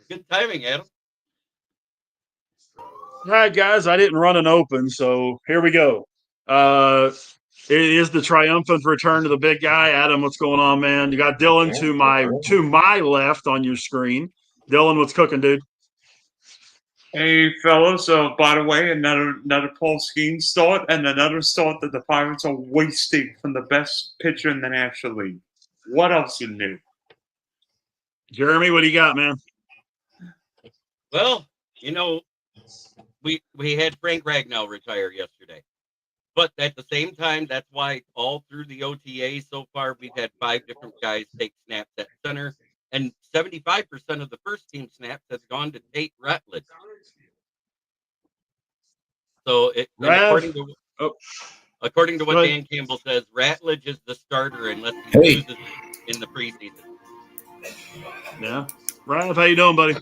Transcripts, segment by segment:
Good timing, Adam. All right, guys, I didn't run an open, so here we go. It is the triumphant return to the big guy. Adam, what's going on, man? You got Dylan to my left on your screen. Dylan, what's cooking, dude? Hey, fellas. So, by the way, another Paul Skeens start and another start that the Pirates are wasting from the best pitcher in the National League. What else is new? Jeremy, what do you got, man? Well, we had Frank Ragnow retire yesterday. But at the same time, that's why all through the OTA so far, we've had 5 different guys take snaps at center. And 75% of the first team snaps has gone to Tate Ratledge. So according to what Dan Campbell says, Ratledge is the starter unless he loses in the preseason. Yeah. Rav, how you doing, buddy?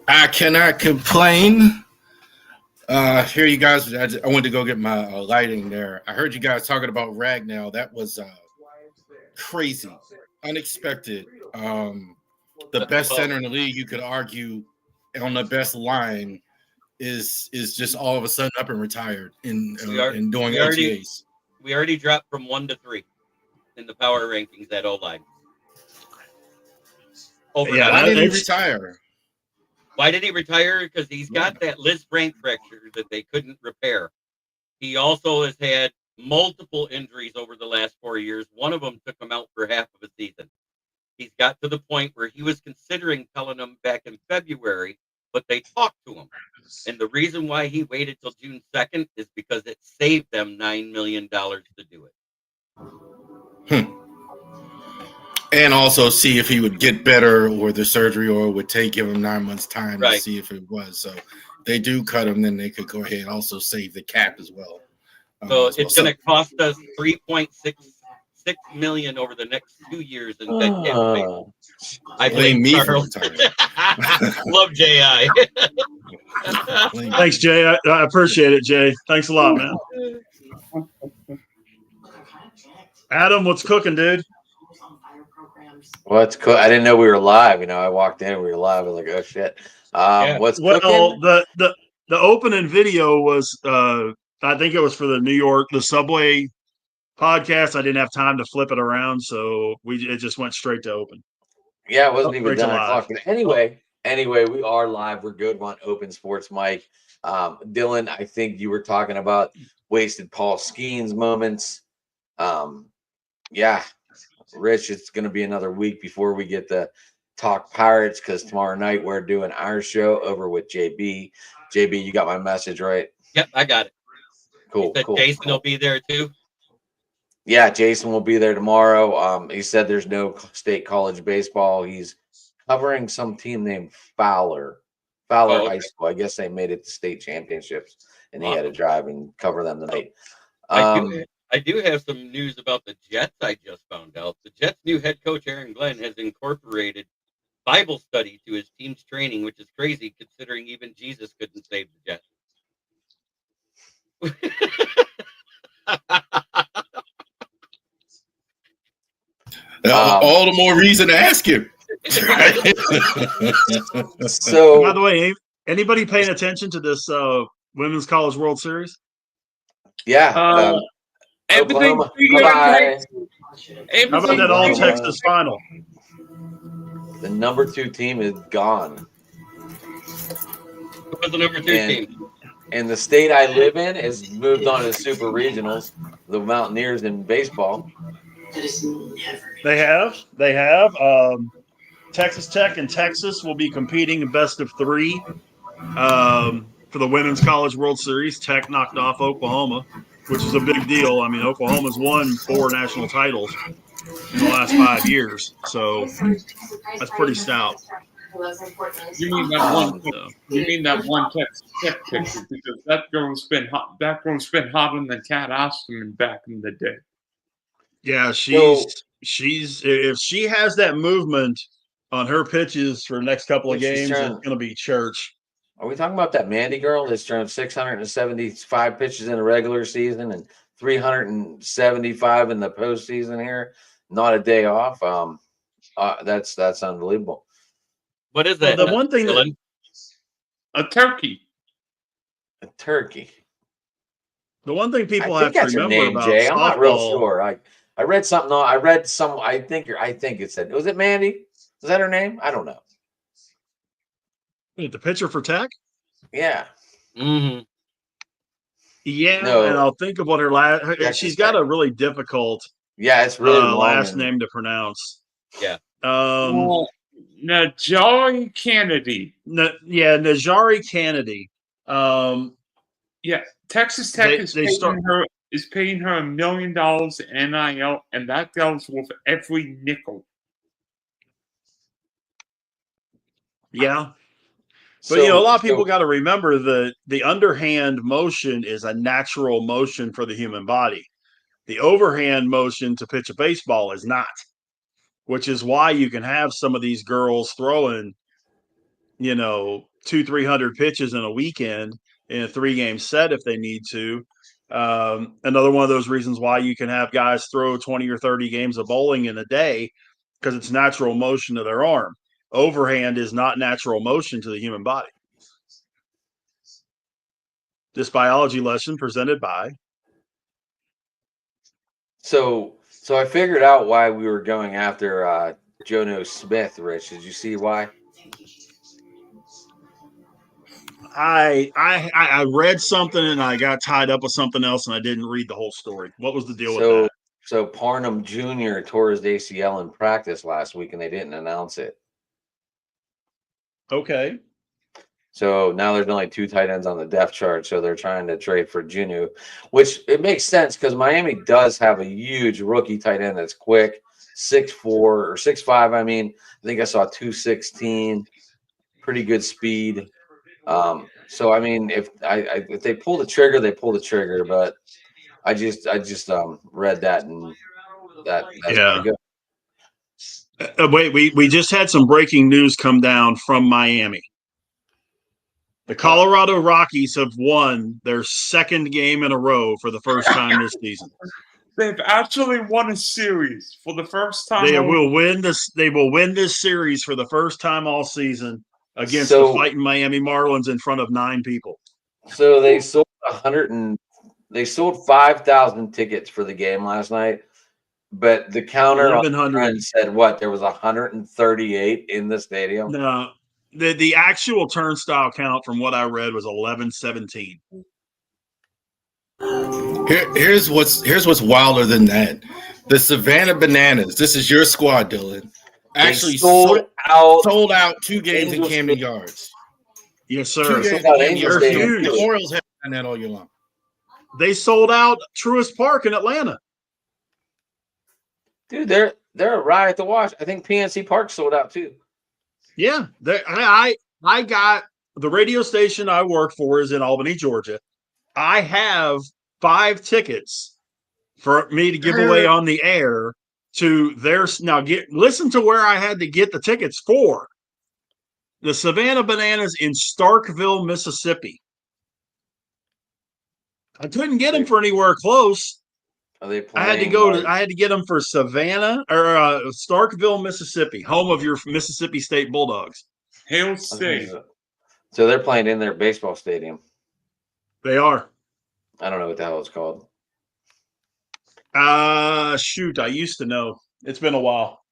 I cannot complain. Here you guys, I went to go get my lighting there. I heard you guys talking about Ragnow. That was crazy, unexpected. The best center in the league, you could argue, on the best line is just all of a sudden up and retired in doing OTAs. We already dropped from 1 to 3 in the power rankings at O-line. Why did he retire? Why did he retire? Because he's got that Liz Frank fracture that they couldn't repair. He also has had multiple injuries over the last 4 years. One of them took him out for half of a season. He's got to the point where he was considering telling them back in February, but they talked to him. And the reason why he waited till June 2nd is because it saved them $9 million to do it. And also see if he would get better or the surgery, or it would give him 9 months' time to see if it was. So they do cut him, then they could go ahead and also save the cap as well. So it's going to cost us $3.66 million over the next 2 years in dead cap space. I blame me for Love J.I. Thanks, Jay. I appreciate it, Jay. Thanks a lot, man. Adam, what's cooking, dude? What's cool? I didn't know we were live. I walked in, we were live. I was like, oh shit. What's cooking? The opening video was I think it was for the Subway podcast. I didn't have time to flip it around, so it just went straight to open. Yeah, it wasn't even 9 o'clock. Anyway, we are live. We're good. We're on Open Sports Mic. Dylan, I think you were talking about wasted Paul Skeens moments. Yeah. Rich, it's going to be another week before we get to talk Pirates, because tomorrow night we're doing our show over with JB. JB, you got my message, right? Yep, I got it. Cool. Jason will be there too. Yeah, Jason will be there tomorrow. He said there's no state college baseball. He's covering some team named Fowler High School. I guess they made it to state championships, and he had to drive and cover them tonight. I do have some news about the Jets I just found out. The Jets' new head coach, Aaron Glenn, has incorporated Bible study to his team's training, which is crazy considering even Jesus couldn't save the Jets. All the more reason to ask him. So, by the way, anybody paying attention to this Women's College World Series? Yeah. Everything. How about that all Texas final? The number 2 team is gone. Who's the number 2 team? And the state I live in has moved on to super regionals, the Mountaineers in baseball. They have. Texas Tech and Texas will be competing in best of 3 for the Women's College World Series. Tech knocked off Oklahoma, which is a big deal. I mean, Oklahoma's won 4 national titles in the last 5 years, so that's pretty stout. You mean that one Texas Tech picture, because that girl's been hot. That girl's been hotter than Cat Osterman back in the day. Yeah, she's if she has that movement on her pitches for the next couple of games, it's going to be church. Are we talking about that Mandy girl that's thrown 675 pitches in the regular season and 375 in the postseason here? Not a day off. That's unbelievable. What is Well, that? the one thing that Dylan? A turkey. A turkey. people I have think to that's her remember name, about Jay. I'm not real softball. sure. I read something. I read some. I think it said. Was it Mandy? Was that her name? I don't know. The pitcher for Tech. Yeah. Mm-hmm. Yeah, No. and I'll think of what her last. Texas She's got Tech. a really difficult Yeah, it's really long. last and- name to pronounce. Yeah. Najari Kennedy. Najari Kennedy. Yeah, Texas Tech They- is they paying start- her $1 million NIL, and that goes with every nickel. Yeah. So, But a lot of people got to remember that the underhand motion is a natural motion for the human body. The overhand motion to pitch a baseball is not, which is why you can have some of these girls throwing, 200-300 pitches in a weekend in a 3-game set if they need to. Another one of those reasons why you can have guys throw 20 or 30 games of bowling in a day, because it's natural motion to their arm. Overhand is not natural motion to the human body. This biology lesson presented by. So I figured out why we were going after Jono Smith. Rich, did you see why? I read something and I got tied up with something else and I didn't read the whole story. What was the deal with that? So Parham Jr. tore his ACL in practice last week, and they didn't announce it. Okay. So now there's only 2 tight ends on the depth chart, so they're trying to trade for Juju, which it makes sense because Miami does have a huge rookie tight end that's quick, 6'4" or 6'5". I mean, I think I saw 216, pretty good speed. So I mean, if they pull the trigger, they pull the trigger. But I just read that, and that's Yeah. pretty good. Wait, we just had some breaking news come down from Miami. The Colorado Rockies have won their 2nd game in a row for the first time this season. They've actually won a series for the first time. They will win this series for the first time all season against So- the fighting Miami Marlins in front of 9 people. So they sold 5,000 tickets for the game last night, but the counter on the 1,100. front said what? There was 138 in the stadium. No, the actual turnstile count from what I read was 1117. Here's what's wilder than that. The Savannah Bananas. This is your squad, Dylan. Actually They sold out 2 games in Angels Camden Yards. Yes, 2 sir. games in out Camden Angels Yards. Stadium. The Orioles have done that all year long. They sold out Truist Park in Atlanta. Dude, they're a riot to watch. I think PNC Park sold out too. Yeah, I got the radio station I work for is in Albany, Georgia. I have 5 tickets for me to give away on the air to listen to where I had to get the tickets for. The Savannah Bananas in Starkville, Mississippi. I couldn't get them for anywhere close. Are they I playing? had to get them for Savannah or Starkville, Mississippi, home of your Mississippi State Bulldogs. Hail State. So they're playing in their baseball stadium. They are. I don't know what the hell it's called. Shoot, I used to know. It's been a while.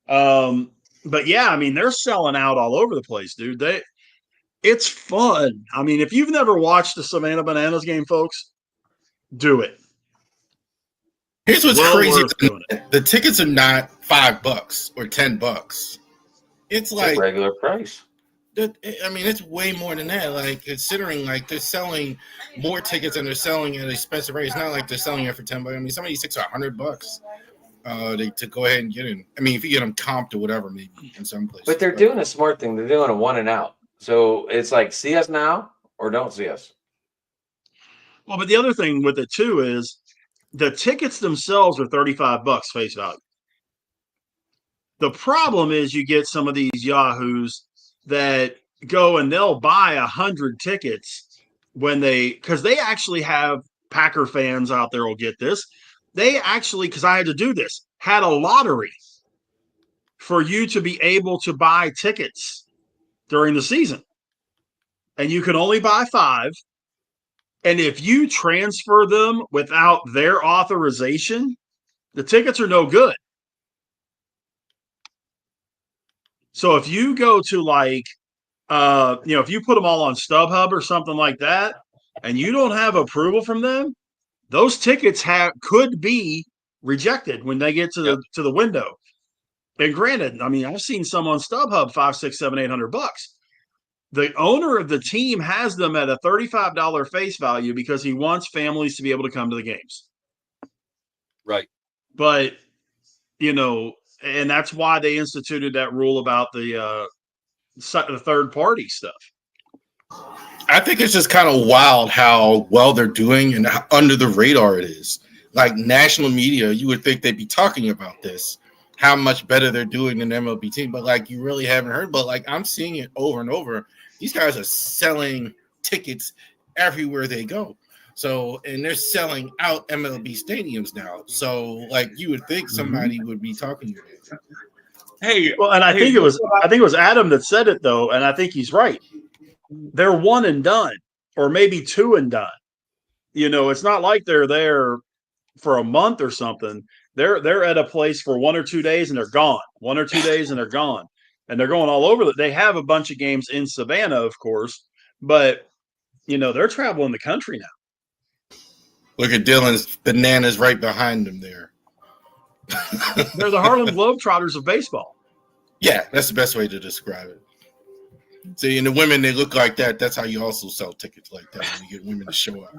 But yeah, I mean, they're selling out all over the place, dude. It's fun. I mean, if you've never watched the Savannah Bananas game, folks, do it. Here's what's Well crazy. worth doing it. The tickets are not $5 or $10. It's like Regular price. I mean, it's way more than that. Like, considering like they're selling more tickets and they're selling at an expensive rate. It's not like they're selling it for $10. I mean, some of these tickets are $100. To go ahead and get in. I mean, if you get them comped or whatever, maybe in some places. But they're doing a smart thing. They're doing a 1 and out. So it's like, see us now or don't see us. Well, but the other thing with it too is the tickets themselves are $35 face value. The problem is you get some of these yahoos that go and they'll buy 100 tickets because they actually have Packer fans out there will get this. They actually, because I had to do this, had a lottery for you to be able to buy tickets during the season. And you can only buy 5. And if you transfer them without their authorization, the tickets are no good. So if you go to like, if you put them all on StubHub or something like that, and you don't have approval from them, those tickets could be rejected when they get to the window. And granted, I mean, I've seen some on StubHub $500, $600, $700, $800. The owner of the team has them at a $35 face value because he wants families to be able to come to the games. Right. But, and that's why they instituted that rule about the third party stuff. I think it's just kind of wild how well they're doing and how under the radar it is. Like national media, you would think they'd be talking about this, how much better they're doing than MLB team, but like you really haven't heard. But like I'm seeing it over and over. These guys are selling tickets everywhere they go. So, and they're selling out MLB stadiums now. So, like you would think somebody would be talking about it. Hey, well, and I think it was Adam that said it though, and I think he's right. They're one and done, or maybe 2 and done. It's not like they're there for a month or something. They're at a place for 1 or 2 days and they're gone. 1 or 2 days and they're gone. And they're going all over. They have a bunch of games in Savannah, of course, but they're traveling the country now. Look at Dylan's bananas right behind him there. They're the Harlem Globetrotters of baseball. Yeah, that's the best way to describe it. See, and the women, they look like that. That's how you also sell tickets like that when you get women to show up.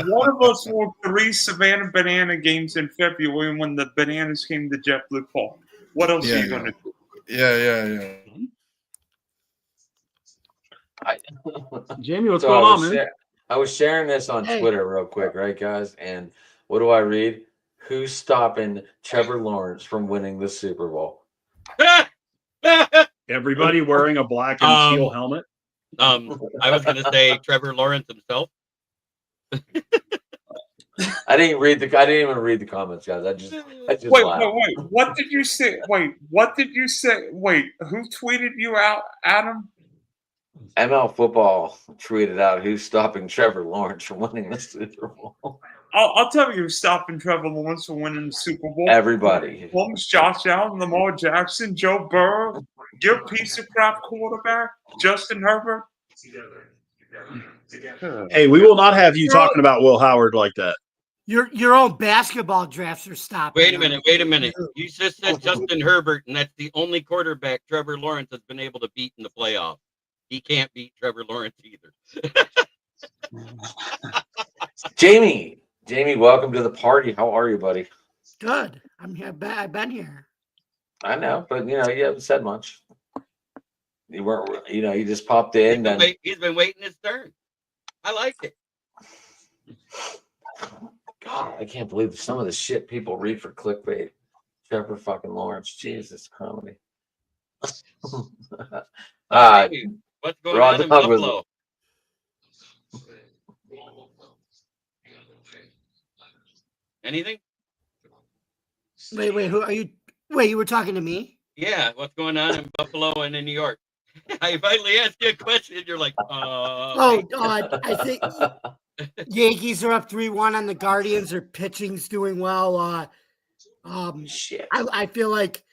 One of us won 3 Savannah Banana games in February when the Bananas came to JetBlue Park. What else are you going to do? Yeah. Jamie, what's going on, man? I was sharing this on Twitter real quick, right, guys? And what do I read? Who's stopping Trevor Lawrence from winning the Super Bowl? Everybody wearing a black and teal helmet. I was going to say Trevor Lawrence himself. I didn't even read the comments, guys. I just wait. What did you say? What did you say? Wait, who tweeted you out, Adam? ML Football tweeted out who's stopping Trevor Lawrence from winning the Super Bowl. I'll tell you who's stopping Trevor Lawrence from winning the Super Bowl. Everybody. Josh Allen, Lamar Jackson, Joe Burrow, your piece of crap quarterback, Justin Herbert. Hey, we will not have you talking about Will Howard like that. Your own basketball drafts are stopping. Wait a minute. You just said Justin Herbert, and that's the only quarterback Trevor Lawrence has been able to beat in the playoffs. He can't beat Trevor Lawrence either. Jamie, welcome to the party. How are you, buddy? Good. I'm here. I've been here. I know, but you haven't said much. You weren't. You just popped in. He's been waiting his turn. I like it. God, I can't believe some of the shit people read for clickbait. Trevor fucking Lawrence. Jesus, comedy. What's going on in Buffalo? Anything? Wait, who are you? Wait, you were talking to me? Yeah, what's going on in Buffalo and in New York? I finally asked you a question. You're like, Oh, God. I think Yankees are up 3-1 on the Guardians. Their pitching's doing well. Shit. I feel like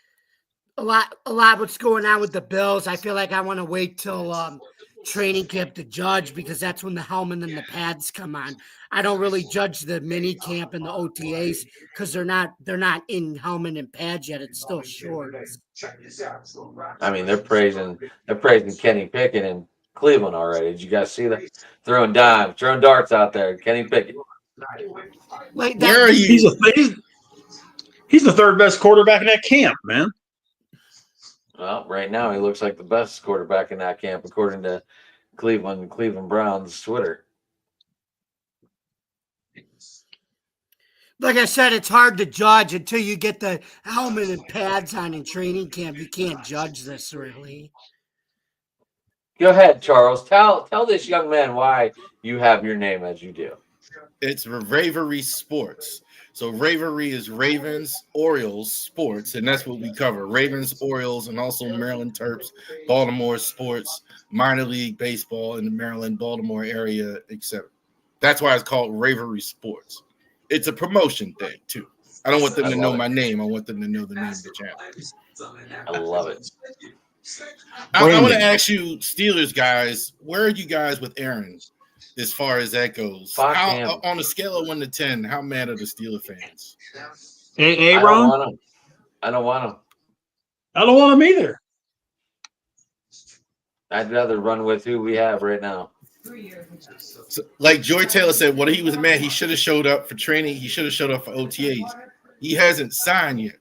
a lot what's going on with the Bills. I feel like I want to wait till training camp to judge because that's when the helmet and the pads come on. I don't really judge the mini camp and the OTAs because they're not in helmet and pads yet. It's still short. I mean, they're praising Kenny Pickett in Cleveland already. Did you guys see that? Throwing darts out there. Kenny Pickett. Like Where are you? He's the third best quarterback in that camp, man. Well, right now he looks like the best quarterback in that camp, according to Cleveland Browns Twitter. Like I said, it's hard to judge until you get the helmet and pads on in training camp. You can't judge this really. Go ahead, Charles. Tell this young man why you have your name as you do. It's Bravery Sports. So Ravery is Ravens, Orioles, sports, and that's what we cover. Ravens, Orioles, and also Maryland Terps, Baltimore sports, minor league baseball in the Maryland, Baltimore area, etc. That's why it's called Ravery Sports. It's a promotion thing, too. I don't want them to know my name. I want them to know the name of the channel. I love it. I want to ask you, Steelers guys, where are you guys with Aaron as far as that goes? On a scale of 1 to 10, how mad are the Steeler fans? Hey, I Ron? don't want him. I don't want him. I don't want him either. I'd rather run with who we have right now. So, like Joy Taylor said, when he was mad, he should have showed up for training. He should have showed up for OTAs. He hasn't signed yet.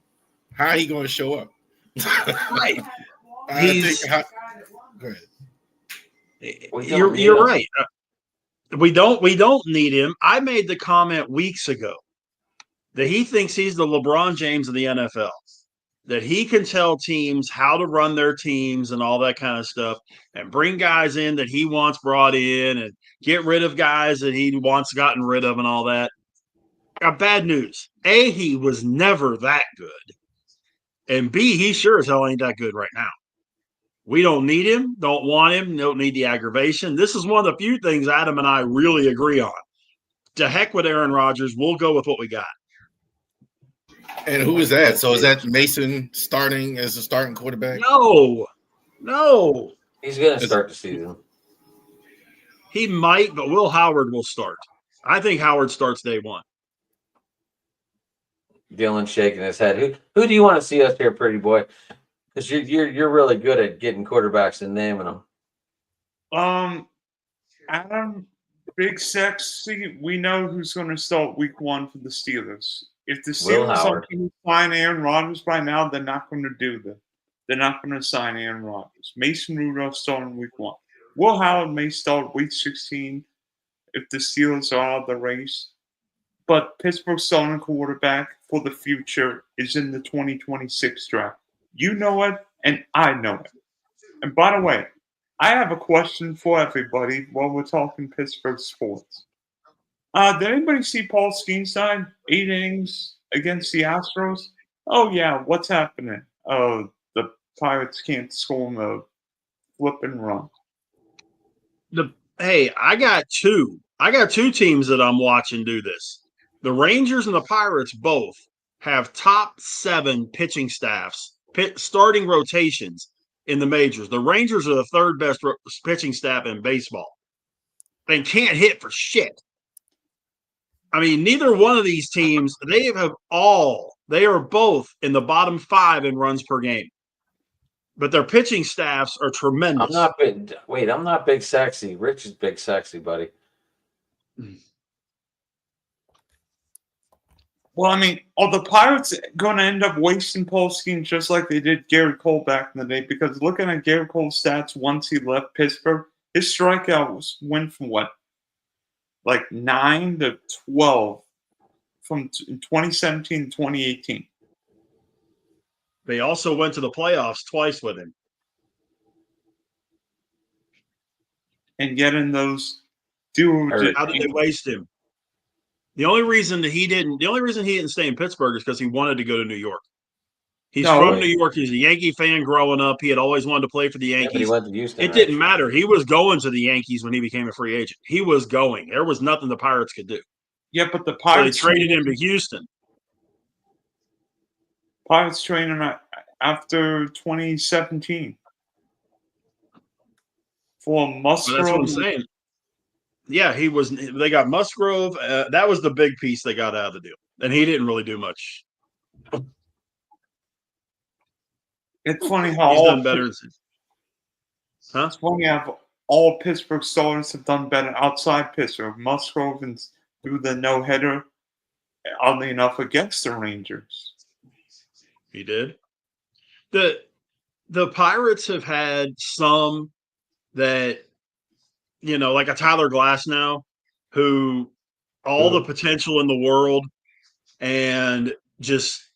How are he going to show up? Right. Go ahead. You're right. We don't need him. I made the comment weeks ago that he thinks he's the LeBron James of the NFL, that he can tell teams how to run their teams and all that kind of stuff, and bring guys in that he wants brought in and get rid of guys that he wants gotten rid of and all that. Bad news. A, he was never that good. And B, he sure as hell ain't that good right now. We don't need him, don't want him, don't need the aggravation. This is one of the few things Adam and I really agree on. To heck with Aaron Rodgers. We'll go with what we got. And who is that? So is that Mason starting as a starting quarterback? No. He's going to start the season. He might, but Will Howard will start. I think Howard starts day one. Dylan shaking his head. Who do you want to see us here, pretty boy? Because you're really good at getting quarterbacks and naming them. Adam, Big Sexy, we know who's going to start week 1 for the Steelers. If the Steelers aren't going to sign Aaron Rodgers by now, they're not going to do that. They're not going to sign Aaron Rodgers. Mason Rudolph starting week 1. Will Howard may start week 16 if the Steelers are out of the race. But Pittsburgh's starting quarterback for the future is in the 2026 draft. You know it, and I know it. And by the way, I have a question for everybody while we're talking Pittsburgh sports. Did anybody see Paul Skeenside 8 innings against the Astros? Oh, yeah, what's happening? Oh, the Pirates can't score on a flipping run. Hey, I got two teams that I'm watching do this. The Rangers and the Pirates both have top 7 pitching staffs, starting rotations in the majors. The Rangers are the 3rd best pitching staff in baseball and can't hit for shit. I mean, neither one of these teams, they are both in the bottom 5 in runs per game. But their pitching staffs are tremendous. I'm not Big Sexy. Rich is Big Sexy, buddy. Well, I mean, are the Pirates going to end up wasting Paul Skeens just like they did Gary Cole back in the day? Because looking at Gary Cole's stats once he left Pittsburgh, his strikeouts went from what? Like 9 to 12 from 2017 to 2018. They also went to the playoffs twice with him. And yet in those how did they waste him? The only reason he didn't stay in Pittsburgh is because he wanted to go to New York. He's from New York. He's a Yankee fan growing up. He had always wanted to play for the Yankees. Yeah, he went to Houston, it didn't matter. He was going to the Yankees when he became a free agent. He was going. There was nothing the Pirates could do. Yeah, but the Pirates traded him to Houston. Pirates traded him after 2017 for Musgrove. That's what I'm saying. Yeah, they got Musgrove. That was the big piece they got out of the deal. And he didn't really do much. It's funny how he's done better. It's funny how all Pittsburgh starters have done better outside Pittsburgh. Musgrove and threw the no-hitter, oddly enough, against the Rangers. He did. The Pirates have had some that, like a Tyler Glasnow, who all the potential in the world and just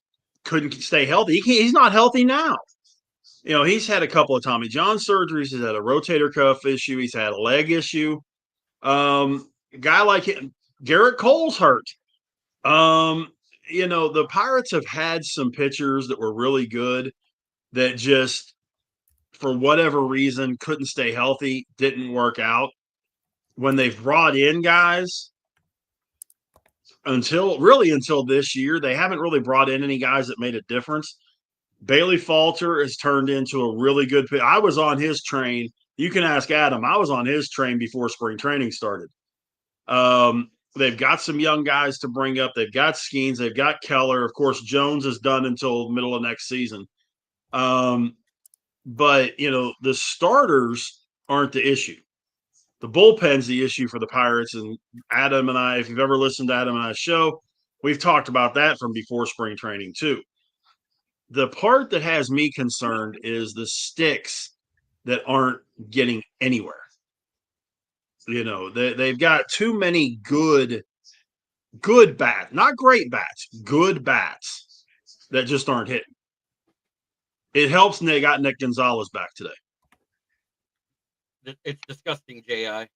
couldn't stay healthy. He's not healthy now. He's had a couple of Tommy John surgeries. He's had a rotator cuff issue. He's had a leg issue. A guy like him, Garrett Cole's hurt. the Pirates have had some pitchers that were really good that just, for whatever reason, couldn't stay healthy, didn't work out. When they've brought in guys, until this year, they haven't really brought in any guys that made a difference. Bailey Falter has turned into a really good pitcher. I was on his train. You can ask Adam. I was on his train before spring training started. They've got some young guys to bring up. They've got Skeens. They've got Keller. Of course, Jones is done until middle of next season. But, the starters aren't the issue. The bullpen's the issue for the Pirates. And Adam and I, if you've ever listened to Adam and I's show, we've talked about that from before spring training too. The part that has me concerned is the sticks that aren't getting anywhere. They've got too many good bats, not great bats, good bats that just aren't hitting. It helps, and they got Nick Gonzalez back today. It's disgusting, J.I.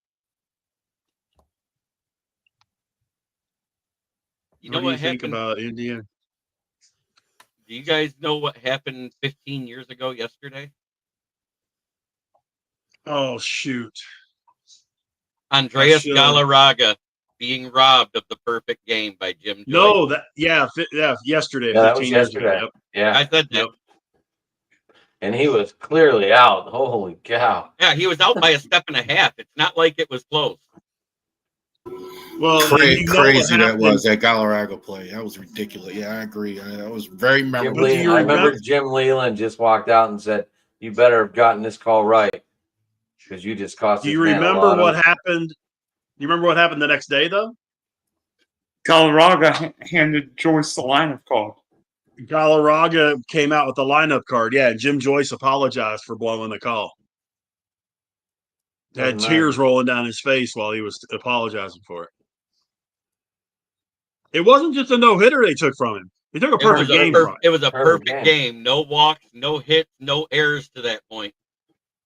What do you think about India? Do you guys know what happened 15 years ago yesterday? Oh, shoot. Andreas Galarraga being robbed of the perfect game by Jim Joyce. No, yesterday. Yeah, that was yesterday. Yep. Yeah, I said that. Yep. and he was clearly out. Holy cow! Yeah, he was out by a step and a half. It's not like it was close. Well, crazy that was that Galarraga play. That was ridiculous. Yeah, I agree. That was very memorable. I remember Jim Leland just walked out and said, "You better have gotten this call right because you just cost." Do you remember what happened? You remember what happened the next day, though? Galarraga handed Joyce the lineup card. Galarraga came out with the lineup card. Yeah, and Jim Joyce apologized for blowing the call. Had tears rolling down his face while he was apologizing for it. It wasn't just a no-hitter they took from him. They took a perfect game from him. It was a perfect game. No walks, no hits, no errors to that point.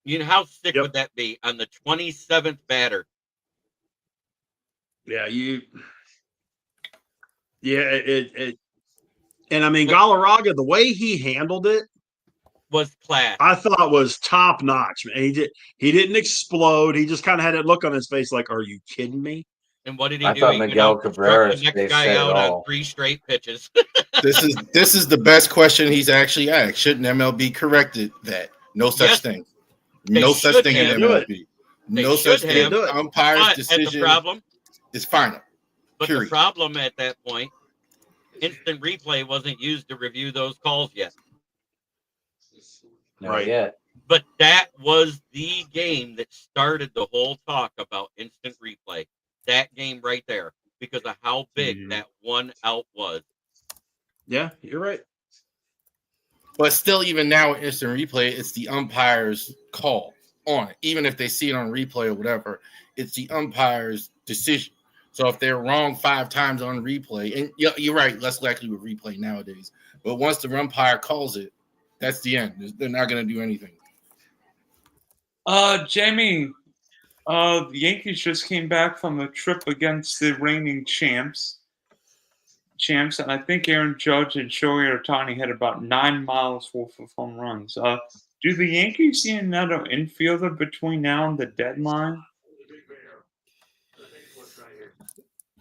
You know how sick would that be on the 27th batter? Yeah, and I mean Galarraga, the way he handled it was class. I thought was top notch. Man, he didn't explode. He just kind of had that look on his face, like, "Are you kidding me?" And what did he do? I thought Miguel Cabrera the next guy out on 3 straight pitches. This is the best question he's actually asked. Shouldn't MLB corrected that? No such thing. No such thing in MLB. No such thing. Umpire's decision is final. But the problem at that point, instant replay wasn't used to review those calls yet. Right yet. But that was the game that started the whole talk about instant replay. That game right there, because of how big that one out was. Yeah, you're right. But still, even now, instant replay, it's the umpire's call on it. Even if they see it on replay or whatever, it's the umpire's decision. So if they're wrong 5 times on replay, and you're right, less likely with replay nowadays. But once the umpire calls it, that's the end. They're not going to do anything. Jamie, the Yankees just came back from a trip against the reigning champs, and I think Aaron Judge and Shohei Ohtani had about 9 miles worth of home runs. Do the Yankees see another infielder between now and the deadline?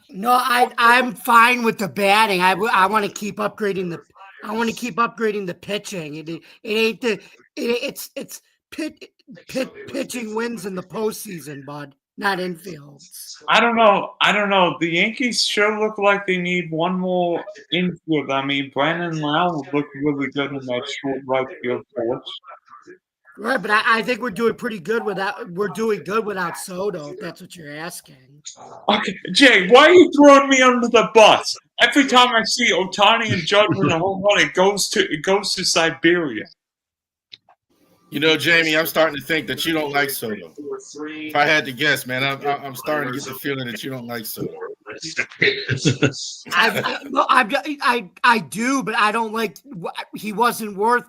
No, I'm fine with the batting. I want to keep upgrading the. I want to keep upgrading the pitching. It's pitching wins in the postseason, bud, not infield. I don't know. The Yankees sure look like they need one more infield. I mean, Brandon Lau looked really good in that short right field porch. Right, but I think we're doing pretty good without. We're doing good without Soto. If that's what you're asking. Okay, Jay, why are you throwing me under the bus? Every time I see Ohtani and Judge in a home run, it goes to Siberia. You know, Jamie, I'm starting to think that you don't like Soto. If I had to guess, man, I'm starting to get the feeling that you don't like Soto. I do, but I don't like. He wasn't worth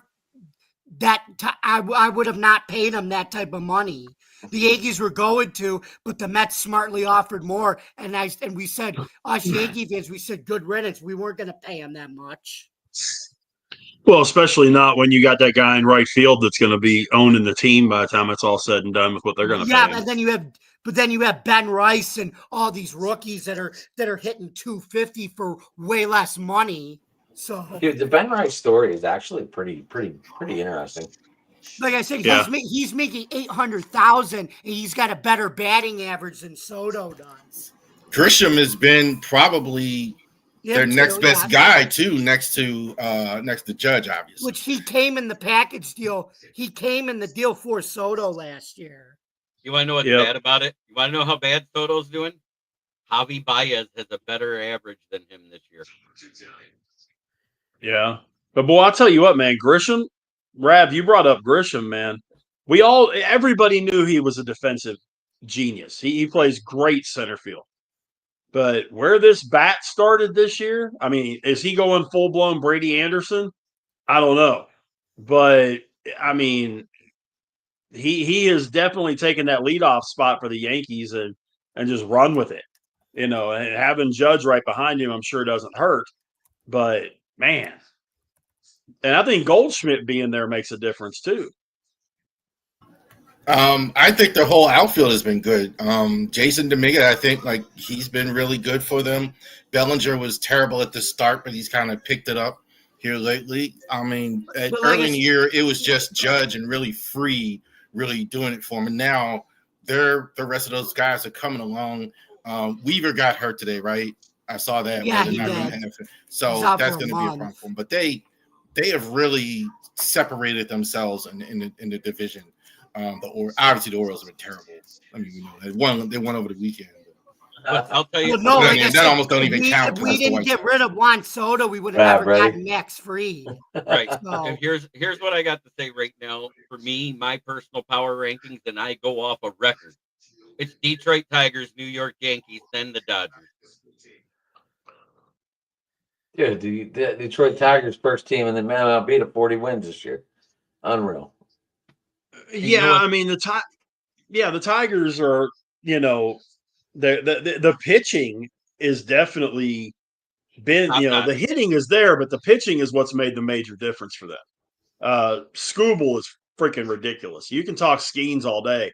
I would have not paid him that type of money. The Yankees were going to, but the Mets smartly offered more. And we said, us Yankee fans, we said, good riddance. We weren't going to pay him that much. Well, especially not when you got that guy in right field that's going to be owning the team by the time it's all said and done with what they're going to pay him. And then you have Ben Rice and all these rookies that are hitting 250 for way less money. So, dude, the Ben Rice story is actually pretty interesting. Like I said, Yeah. he's making $800,000, and he's got a better batting average than Soto does. Grisham has been probably their next best guy too, next to Judge, obviously. Which he came in the package deal. He came in the deal for Soto last year. You want to know what's bad about it? You want to know how bad Soto's doing? Javi Baez has a better average than him this year. Yeah. But, boy, I'll tell you what, man, Grisham, Rav, you brought up Grisham, man. Everybody knew he was a defensive genius. He plays great center field. But where this bat started this year, I mean, is he going full-blown Brady Anderson? I don't know. But, I mean, he is definitely taking that leadoff spot for the Yankees and just run with it. And having Judge right behind him, I'm sure doesn't hurt. But, man. And I think Goldschmidt being there makes a difference, too. I think their whole outfield has been good. Jason Dominguez, I think, he's been really good for them. Bellinger was terrible at the start, but he's kind of picked it up here lately. I mean, early in the year, it was just Judge and really Free really doing it for him. And now the rest of those guys are coming along. Weaver got hurt today, right? I saw that. Yeah, he did. So that's going to be a problem for him. But they have really separated themselves in the division. Obviously the Orioles have been terrible. I mean, they won over the weekend. I'll tell you. That almost don't even count. If we didn't get rid of Juan Soto, we would have never gotten Max Fried. Right. So. And here's what I got to say right now. For me, my personal power rankings, and I go off a record. It's Detroit Tigers, New York Yankees, then the Dodgers. Yeah, the Detroit Tigers first team, and then man, beat it 40 wins this year. Unreal. Yeah, I mean the Tigers are, the pitching is definitely been, the hitting is there, but the pitching is what's made the major difference for them. Skubal is freaking ridiculous. You can talk Skeens all day.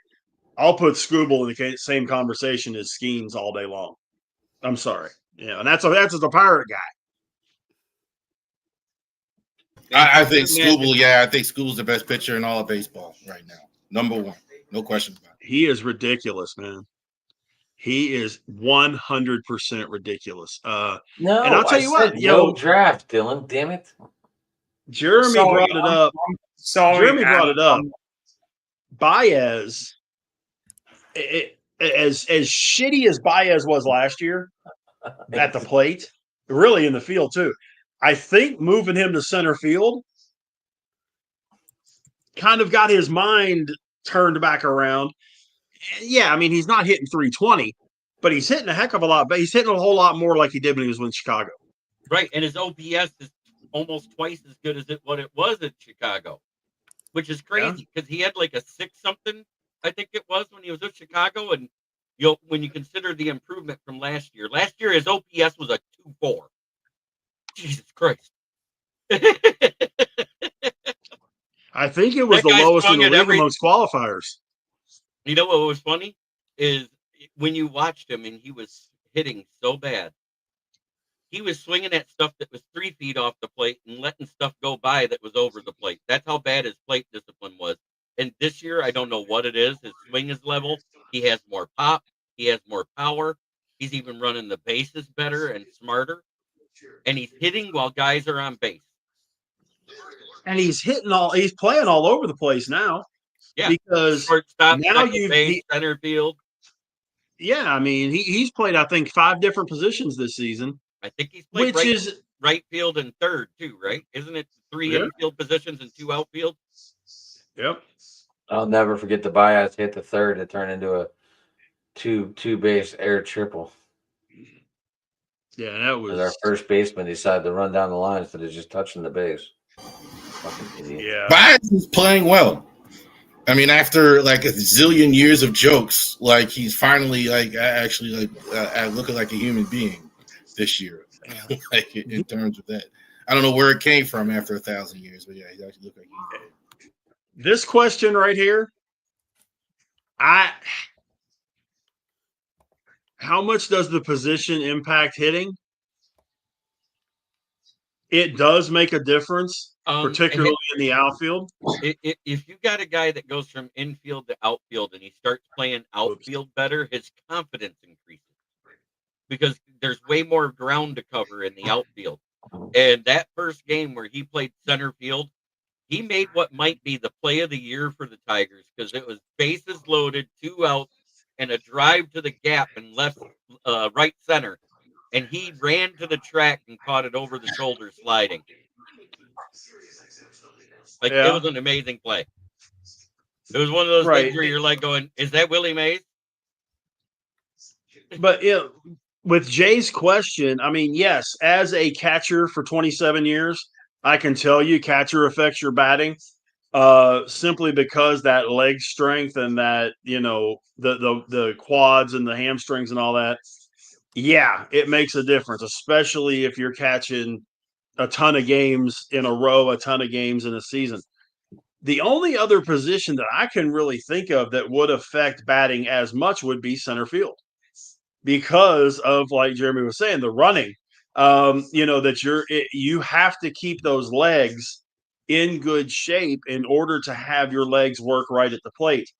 I'll put Skubal in the same conversation as Skeens all day long. I'm sorry. And that's the Pirate guy. I think Skubal, I think Skubal's the best pitcher in all of baseball right now. Number one. No question about it. He is ridiculous, man. He is 100% ridiculous. No, and I'll tell you what, draft, Dylan. Damn it. Jeremy brought it up. Baez, as shitty as Baez was last year at the plate, really in the field too. I think moving him to center field kind of got his mind turned back around. Yeah, I mean, he's not hitting 320, but he's hitting a heck of a lot. But he's hitting a whole lot more like he did when he was in Chicago. Right, and his OPS is almost twice as good as what it was in Chicago, which is crazy because he had like a 6-something, I think it was, when he was with Chicago. And when you consider the improvement from last year his OPS was a 2.4. Jesus Christ. I think it was the lowest in the league amongst qualifiers. You know what was funny is when you watched him and he was hitting so bad, he was swinging at stuff that was 3 feet off the plate and letting stuff go by that was over the plate. That's how bad his plate discipline was. And this year, I don't know what it is. His swing is level. He has more pop. He has more power. He's even running the bases better and smarter. And he's hitting while guys are on base. And he's playing all over the place now. Yeah. Because shortstop, now center field. Yeah, I mean, he's played, I think, 5 different positions this season. I think he's played right field and third too, right? Isn't it 3 infield positions and 2 outfield? Yep. I'll never forget the Baez hit the third to turn into a two base air triple. Yeah, that was our first baseman decided to run down the line instead of just touching the base. Fucking idiot. Yeah. Bias is playing well. I mean, after like a zillion years of jokes, like he's finally like actually looking like a human being this year. Like in terms of that, I don't know where it came from after 1,000 years, but yeah, he actually looked like a human being. This question right here, how much does the position impact hitting? It does make a difference, particularly in the outfield. If you got a guy that goes from infield to outfield and he starts playing outfield better, his confidence increases because there's way more ground to cover in the outfield. And that first game where he played center field, he made what might be the play of the year for the Tigers because it was bases loaded, 2 outs, and a drive to the gap and left right center. And he ran to the track and caught it over the shoulder sliding. Like, it was an amazing play. It was one of those things where you're like going, is that Willie Mays? But with Jay's question, I mean, yes, as a catcher for 27 years, I can tell you catcher affects your batting simply because that leg strength and that, the quads and the hamstrings and all that. Yeah, it makes a difference, especially if you're catching a ton of games in a row, a ton of games in a season. The only other position that I can really think of that would affect batting as much would be center field because of, like Jeremy was saying, the running. You have to keep those legs in good shape in order to have your legs work right at the plate.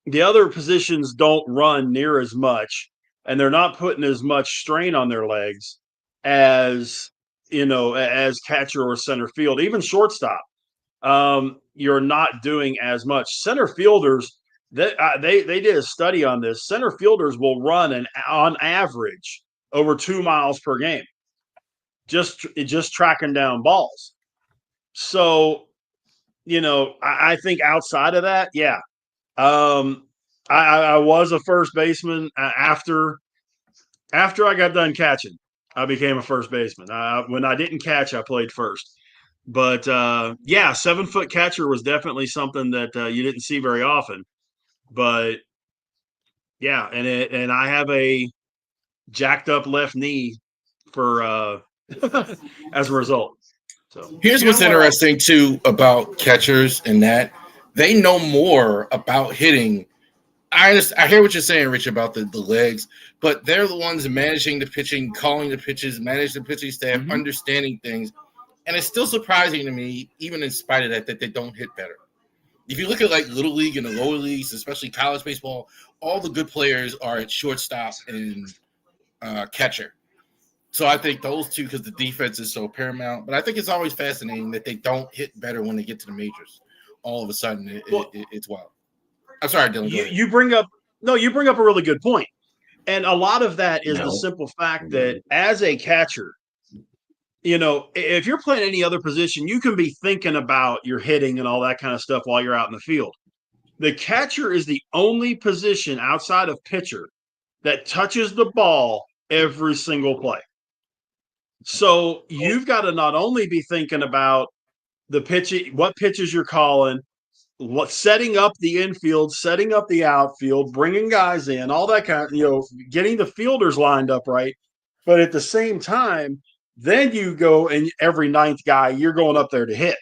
The other positions don't run near as much, and they're not putting as much strain on their legs as catcher or center field, even shortstop. You're not doing as much. Center fielders, they did a study on this. Center fielders will run on average over 2 miles per game, just tracking down balls. So, I think outside of that, yeah. I was a first baseman after I got done catching. I became a first baseman. When I didn't catch, I played first. But 7-foot catcher was definitely something that you didn't see very often. But yeah, and I have a jacked up left knee for as a result. So here's what's interesting too about catchers and that they know more about hitting. I hear what you're saying, Rich, about the legs, but they're the ones managing the pitching, calling the pitches, managing the pitching staff, understanding things. And it's still surprising to me, even in spite of that they don't hit better. If you look at like Little League and the lower leagues, especially college baseball, all the good players are at shortstop and catcher. So I think those two, because the defense is so paramount. But I think it's always fascinating that they don't hit better when they get to the majors. All of a sudden, it's wild. I'm sorry, Dylan. You bring up a really good point. And a lot of that is the simple fact that as a catcher, if you're playing any other position, you can be thinking about your hitting and all that kind of stuff while you're out in the field. The catcher is the only position outside of pitcher that touches the ball every single play. So you've got to not only be thinking about the pitching, what pitches you're calling, setting up the infield, setting up the outfield, bringing guys in, all that kind of, getting the fielders lined up right. But at the same time, then you go and every ninth guy, you're going up there to hit.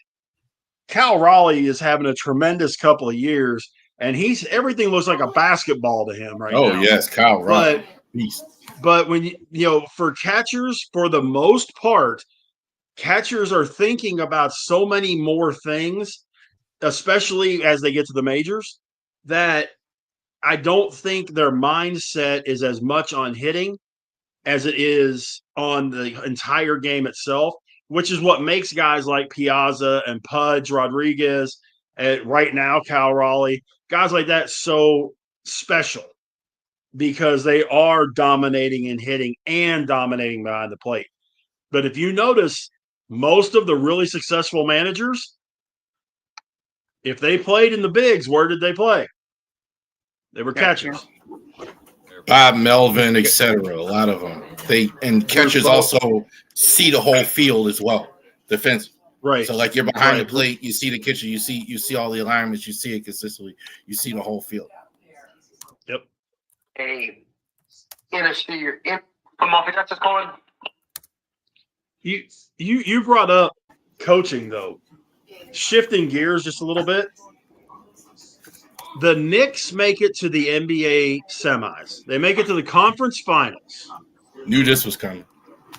Cal Raleigh is having a tremendous couple of years, and everything looks like a basketball to him right now. Oh, yes, Cal Raleigh. But when for catchers, for the most part, catchers are thinking about so many more things, especially as they get to the majors, that I don't think their mindset is as much on hitting as it is on the entire game itself, which is what makes guys like Piazza and Pudge Rodriguez, right now Cal Raleigh, guys like that so special, because they are dominating in hitting and dominating behind the plate. But if you notice, most of the really successful managers, if they played in the bigs, where did they play? They were catchers. Bob Melvin, etc. A lot of them. Catchers also see the whole field as well. Defense. Right. So like you're behind Right. the plate, you see the kitchen, you see all the alignments, you see it consistently, you see the whole field. Yep. You brought up coaching though. Shifting gears just a little bit. The Knicks make it to the NBA semis. They make it to the conference finals Knew this was coming.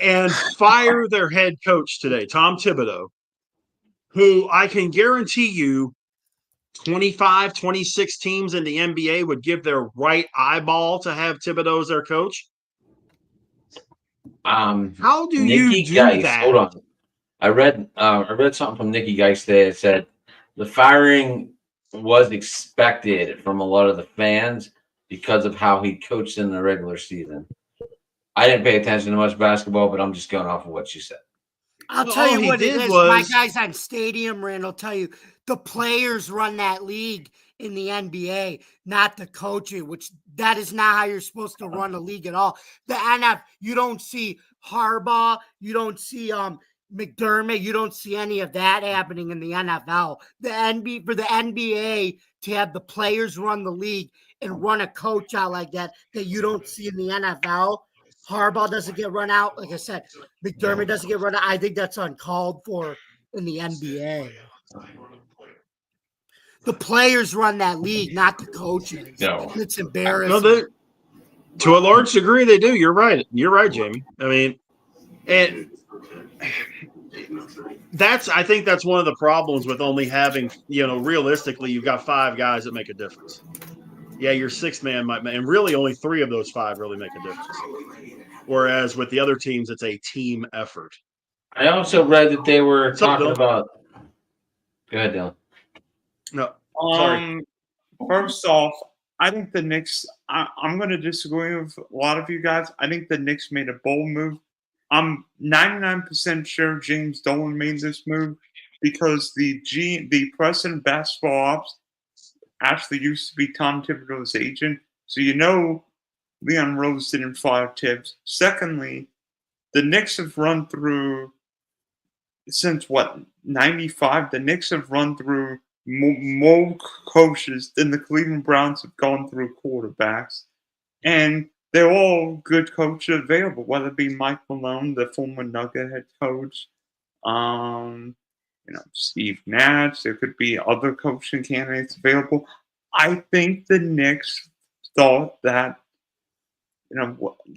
and fire their head coach today, Tom Thibodeau, who I can guarantee you 25, 26 teams in the NBA would give their right eyeball to have Thibodeau as their coach. How do Nikki you do Geist, that? hold on. I read something from Nikki Geist today that said the firing was expected from a lot of the fans because of how he coached in the regular season. I didn't pay attention to much basketball, but I'm just going off of what she said. I'll Well, tell all you he what it did is. My was- guys on Stadium Rand will tell you the players run that league in the NBA, not the coaching, which that is not how you're supposed to run a league at all. The NF, you don't see Harbaugh, you don't see McDermott, you don't see any of that happening in the NFL. The NBA, for the NBA to have the players run the league and run a coach out like that you don't see in the NFL. Harbaugh doesn't get run out. Like I said, McDermott doesn't get run out. I think that's uncalled for in the NBA. The players run that league, not the coaches. No. It's embarrassing. No, to a large degree, they do. You're right. You're right, Jamie. I mean, and I think that's one of the problems with only having, realistically, you've got 5 guys that make a difference. Yeah, your 6th man might, and really only 3 of those 5 really make a difference. Whereas with the other teams, it's a team effort. I also read that they were What's up, talking Dylan? about. Go ahead, Dylan. No, sorry. First off, I think the Knicks. I'm going to disagree with a lot of you guys. I think the Knicks made a bold move. I'm 99% sure James Dolan made this move because the president of basketball ops actually used to be Tom Thibodeau's agent. So Leon Rose didn't fire Tibbs. Secondly, the Knicks have run through since 95. The Knicks have run through more coaches than the Cleveland Browns have gone through quarterbacks, and they're all good coaches available, whether it be Mike Malone, the former Nugget head coach, Steve Nash. There could be other coaching candidates available. I think the Knicks thought that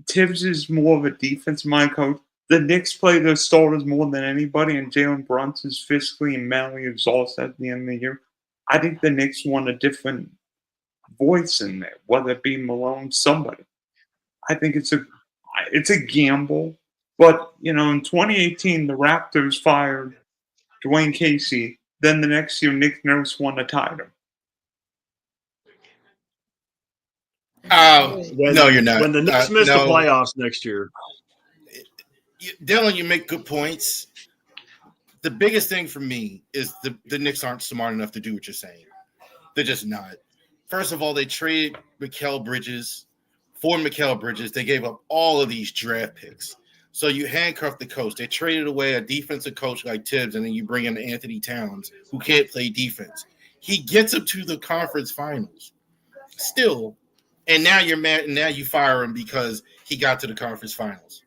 Tibbs is more of a defense-minded coach. The Knicks play their starters more than anybody, and Jalen Brunson's physically and mentally exhausted at the end of the year. I think the Knicks want a different voice in there, whether it be Malone, somebody. I think it's a gamble, but in 2018 the Raptors fired Dwayne Casey. Then the next year Nick Nurse won the title. No, you're not. When the Knicks miss no. the playoffs next year. Dylan, you make good points. The biggest thing for me is the Knicks aren't smart enough to do what you're saying. They're just not. First of all, they traded Mikal Bridges. For Mikal Bridges, they gave up all of these draft picks. So you handcuff the coach. They traded away a defensive coach like Tibbs, and then you bring in Anthony Towns, who can't play defense. He gets them to the conference finals. Still, and now you're mad, and now you fire him because he got to the conference finals.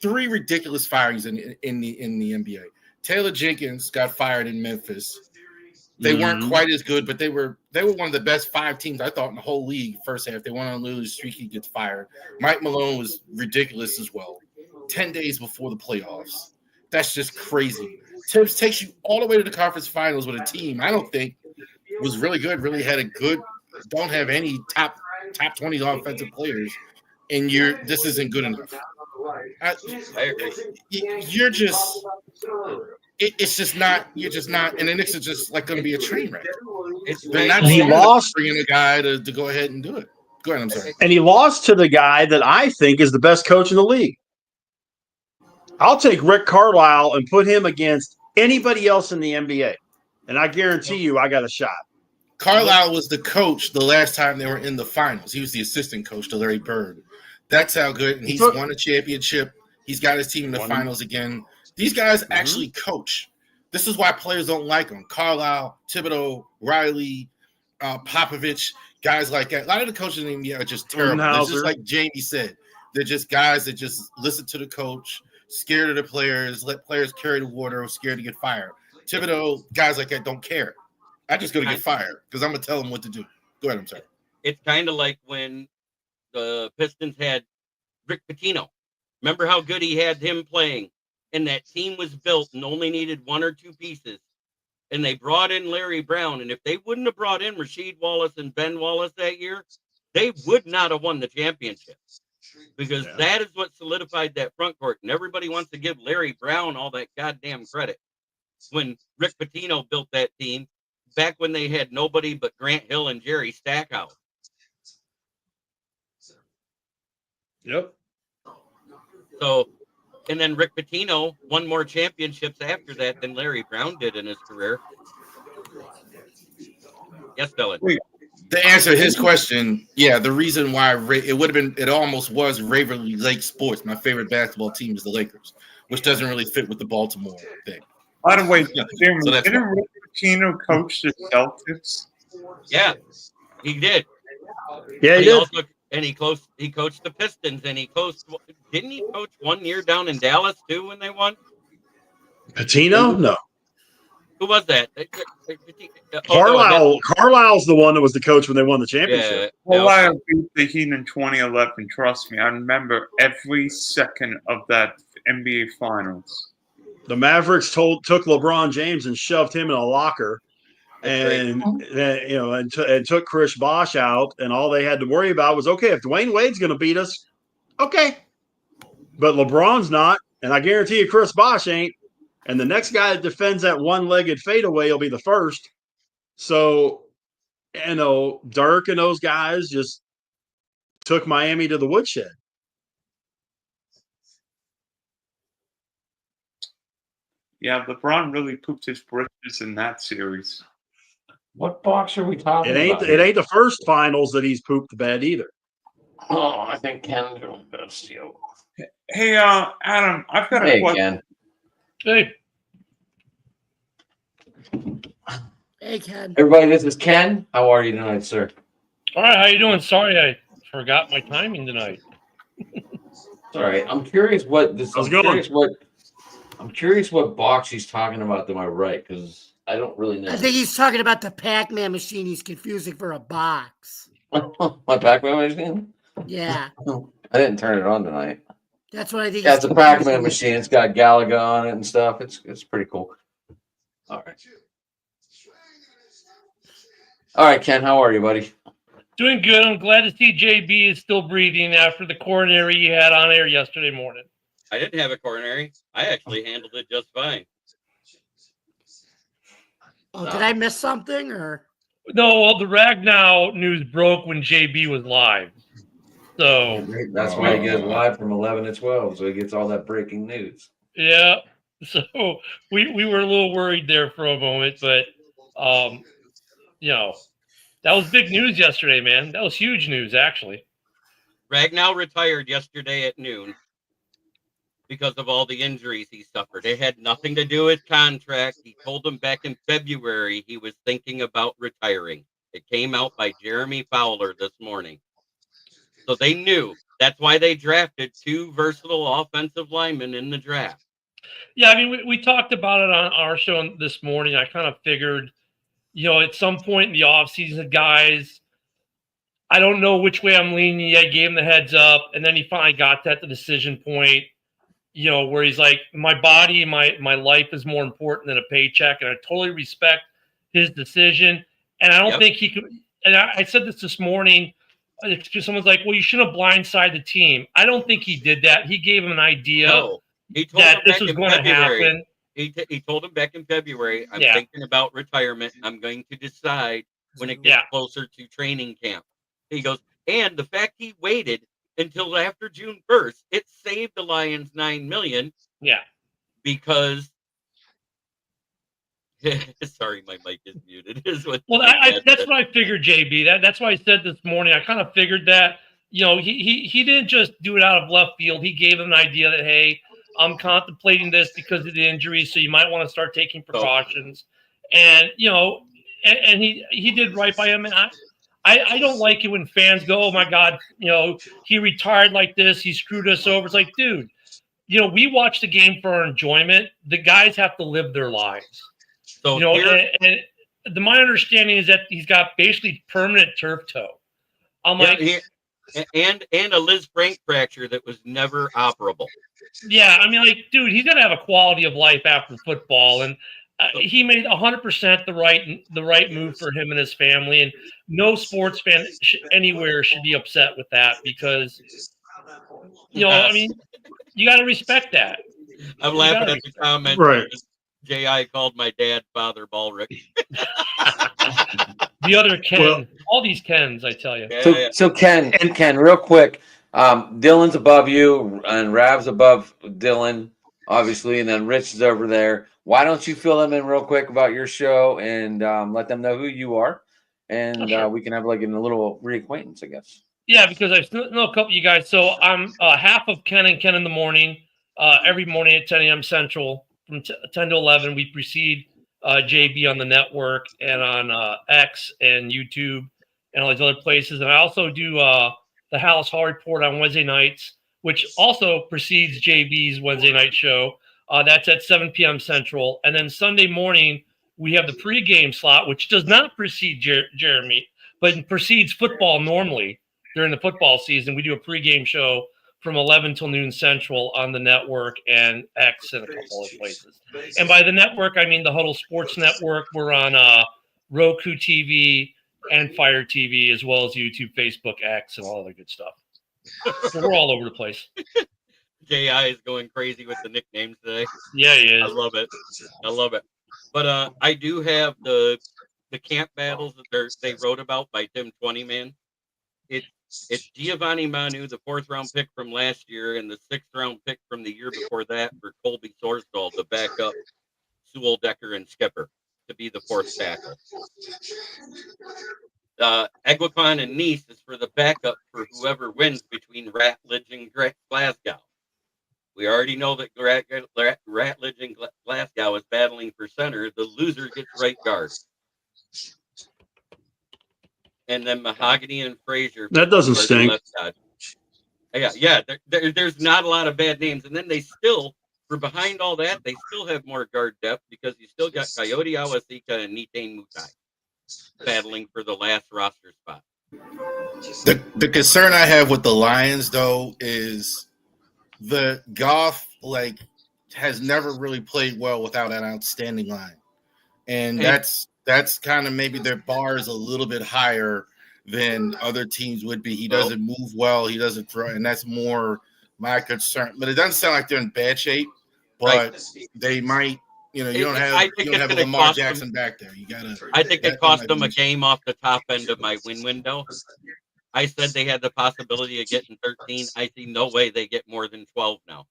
3 ridiculous firings in the NBA. Taylor Jenkins got fired in Memphis. They weren't quite as good, but they were one of the best 5 teams I thought in the whole league. First half, they went on a losing streak. He gets fired. Mike Malone was ridiculous as well. 10 days before the playoffs, that's just crazy. Tibbs takes you all the way to the conference finals with a team I don't think was really good. Really had a good. Don't have any top 20 offensive players, and this isn't good enough. I agree. You're just. It's just not. You're just not, and the Knicks are just like going to be a train wreck. They're not He lost. bringing a guy to go ahead and do it. Go ahead. I'm sorry. And he lost to the guy that I think is the best coach in the league. I'll take Rick Carlisle and put him against anybody else in the NBA, and I guarantee you, I got a shot. Carlisle was the coach the last time they were in the finals. He was the assistant coach to Larry Bird. That's how good. And he's won a championship. He's got his team in the finals again. These guys actually coach. This is why players don't like them. Carlisle, Thibodeau, Riley, Popovich, guys like that. A lot of the coaches in the NBA are just terrible. It's just like Jamie said. They're just guys that just listen to the coach, scared of the players, let players carry the water, or scared to get fired. Thibodeau, guys like that don't care. I just going to get fired because I'm going to tell them what to do. Go ahead, I'm sorry. It's kind of like when the Pistons had Rick Pitino. Remember how good he had him playing? And that team was built and only needed one or two pieces. And they brought in Larry Brown. And if they wouldn't have brought in Rasheed Wallace and Ben Wallace that year, they would not have won the championship. Because that is what solidified that front court. And everybody wants to give Larry Brown all that goddamn credit. When Rick Pitino built that team, back when they had nobody but Grant Hill and Jerry Stackhouse. Yep. So, and then Rick Pitino won more championships after that than Larry Brown did in his career. Yes, Dylan. To answer his question, the reason why it almost was Waverly Lake Sports. My favorite basketball team is the Lakers, which doesn't really fit with the Baltimore thing. By the way, Jim, So didn't Rick Pitino coach the Celtics? Yeah, he did. Yeah, But he did. also, and he coached the Pistons, and didn't he coach 1 year down in Dallas too when they won? Patino? No. Who was that? Carlisle's the one that was the coach when they won the championship. Well, I beat the Heat in 2011. Trust me, I remember every second of that NBA Finals. The Mavericks took LeBron James and shoved him in a locker, and took Chris Bosh out, and all they had to worry about was, okay, if Dwayne Wade's going to beat us, okay, but LeBron's not, and I guarantee you Chris Bosh ain't. And the next guy that defends that one-legged fadeaway will be the first. So, Dirk and those guys just took Miami to the woodshed. Yeah, LeBron really pooped his britches in that series. What box are we talking about? It ain't the first finals that he's pooped the bed either. Oh, I think Ken's doing best. Hey, Adam, I've got a question. Ken. Hey, Ken. Everybody, this is Ken. How are you tonight, sir? All right, how you doing? Sorry, I forgot my timing tonight. All right, I'm curious what box he's talking about to my right, because I don't really know. I think he's talking about the Pac-Man machine. He's confusing for a box. My Pac-Man machine? Yeah. I didn't turn it on tonight. That's what I think. Yeah, it's a Pac-Man machine. It's got Galaga on it and stuff. It's pretty cool. All right. All right, Ken, how are you, buddy? Doing good. I'm glad to see JB is still breathing after the coronary he had on air yesterday morning. I didn't have a coronary. I actually handled it just fine. Oh, did I miss something or? No, well, the Ragnow news broke when JB was live. So that's why he gets live from 11 to 12, so he gets all that breaking news. Yeah. So we were a little worried there for a moment, but that was big news yesterday, man. That was huge news, actually. Ragnow retired yesterday at noon because of all the injuries he suffered. It had nothing to do with contract. He told them back in February he was thinking about retiring. It came out by Jeremy Fowler this morning. So they knew. That's why they drafted 2 versatile offensive linemen in the draft. Yeah, I mean, we talked about it on our show this morning. I kind of figured, at some point in the offseason, guys, I don't know which way I'm leaning. I gave him the heads up, and then he finally got to the decision point, where he's like, my body, my life is more important than a paycheck, and I totally respect his decision. And I don't think he could. And I said this morning. Someone's like, well, you shouldn't have blindsided the team. I don't think he did that. He gave him an idea. No. He told that this was going to happen. He told him back in February, I'm thinking about retirement. I'm going to decide when it gets closer to training camp. He goes, and the fact he waited until after June 1st, it saved the Lions $9 million. Yeah. Because sorry, my mic is muted. That's what I figured, JB. That's why I said this morning. I kind of figured that, he didn't just do it out of left field. He gave him an idea that, hey, I'm contemplating this because of the injury, so you might want to start taking precautions. And and he did right by him. And I don't like it when fans go, "Oh my God, he retired like this. He screwed us over." It's like, dude, we watch the game for our enjoyment. The guys have to live their lives. So my understanding is that he's got basically permanent turf toe. I'm like, and a Liz Frank fracture that was never operable. Yeah, I mean, like, dude, he's got to have a quality of life after football, and he made 100% the right move for him and his family. And no sports fan anywhere should be upset with that because, I mean, you got to respect that. I'm laughing at the comment. Right. J.I. called my dad Father Ballrick. The other Ken, all these Kens, I tell you. So Ken, real quick, Dylan's above you and Rav's above Dylan, obviously, and then Rich is over there. Why don't you fill them in real quick about your show and let them know who you are, and we can have like a little reacquaintance, I guess. Yeah, because I know a couple of you guys. So I'm half of Ken and Ken in the morning. Every morning at 10 a.m. Central from 10 to 11, we precede JB on the network and on X and YouTube and all these other places. And I also do the Hallis Hall Report on Wednesday nights, which also precedes JB's Wednesday night show. That's at 7 p.m. Central. And then Sunday morning, we have the pregame slot, which does not precede Jeremy, but precedes football normally during the football season. We do a pregame show from 11 till noon Central on the network and X and a couple of places. And by the network, I mean the Huddle Sports Network. We're on Roku TV and Fire TV, as well as YouTube, Facebook, X, and all other good stuff. So we're all over the place. J.I. is going crazy with the nicknames today. Yeah, he is. I love it. But I do have the camp battles that they wrote about by Tim Twentyman. It's Giovanni Manu, the 4th round pick from last year, and the 6th round pick from the year before that for Colby Sorsdahl, the backup Sewell, Decker, and Skipper to be the 4th tackle. Eguakon and Nice is for the backup for whoever wins between Ratledge and Glasgow. We already know that Ratledge and Glasgow is battling for center. The loser gets right guard. And then Mahogany and Frazier. That doesn't stink. Yeah. There's not a lot of bad names. And then they still, for behind all that, they still have more guard depth because you still got Coyote Awasika and Nitain Mutai battling for the last roster spot. The concern I have with the Lions, though, is the Goff has never really played well without an outstanding line, and that's kind of maybe their bar is a little bit higher than other teams would be. He doesn't move well, he doesn't throw, and that's more my concern. But it doesn't sound like they're in bad shape. But they might, you don't have a Lamar Jackson back there. I think it cost them a game off the top end of my win window. I said they had the possibility of getting 13. I see no way they get more than 12 now.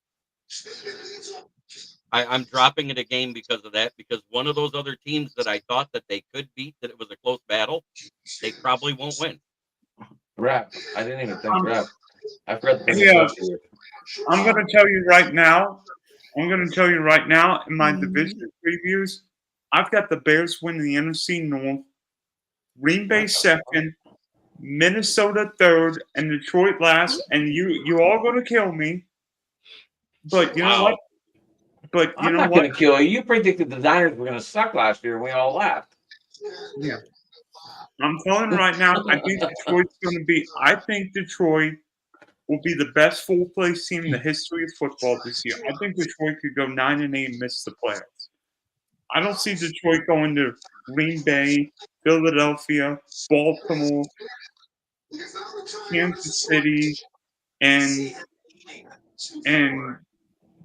I'm dropping it a game because of that, because one of those other teams that I thought that they could beat, that it was a close battle, they probably won't win. Rap. I didn't even think rap. I forgot the I'm going to tell you right now. In my division previews, I've got the Bears winning the NFC North, Green Bay second, Minnesota third, and Detroit last. And you all going to kill me, but you know what? But I'm not going to kill you. You predicted the Niners were going to suck last year, and we all laughed. Yeah. I'm telling you right now, I think Detroit's going to be. I think Detroit will be the best full-place team in the history of football this year. I think Detroit could go 9-8 and miss the playoffs. I don't see Detroit going to Green Bay, Philadelphia, Baltimore, Kansas City, and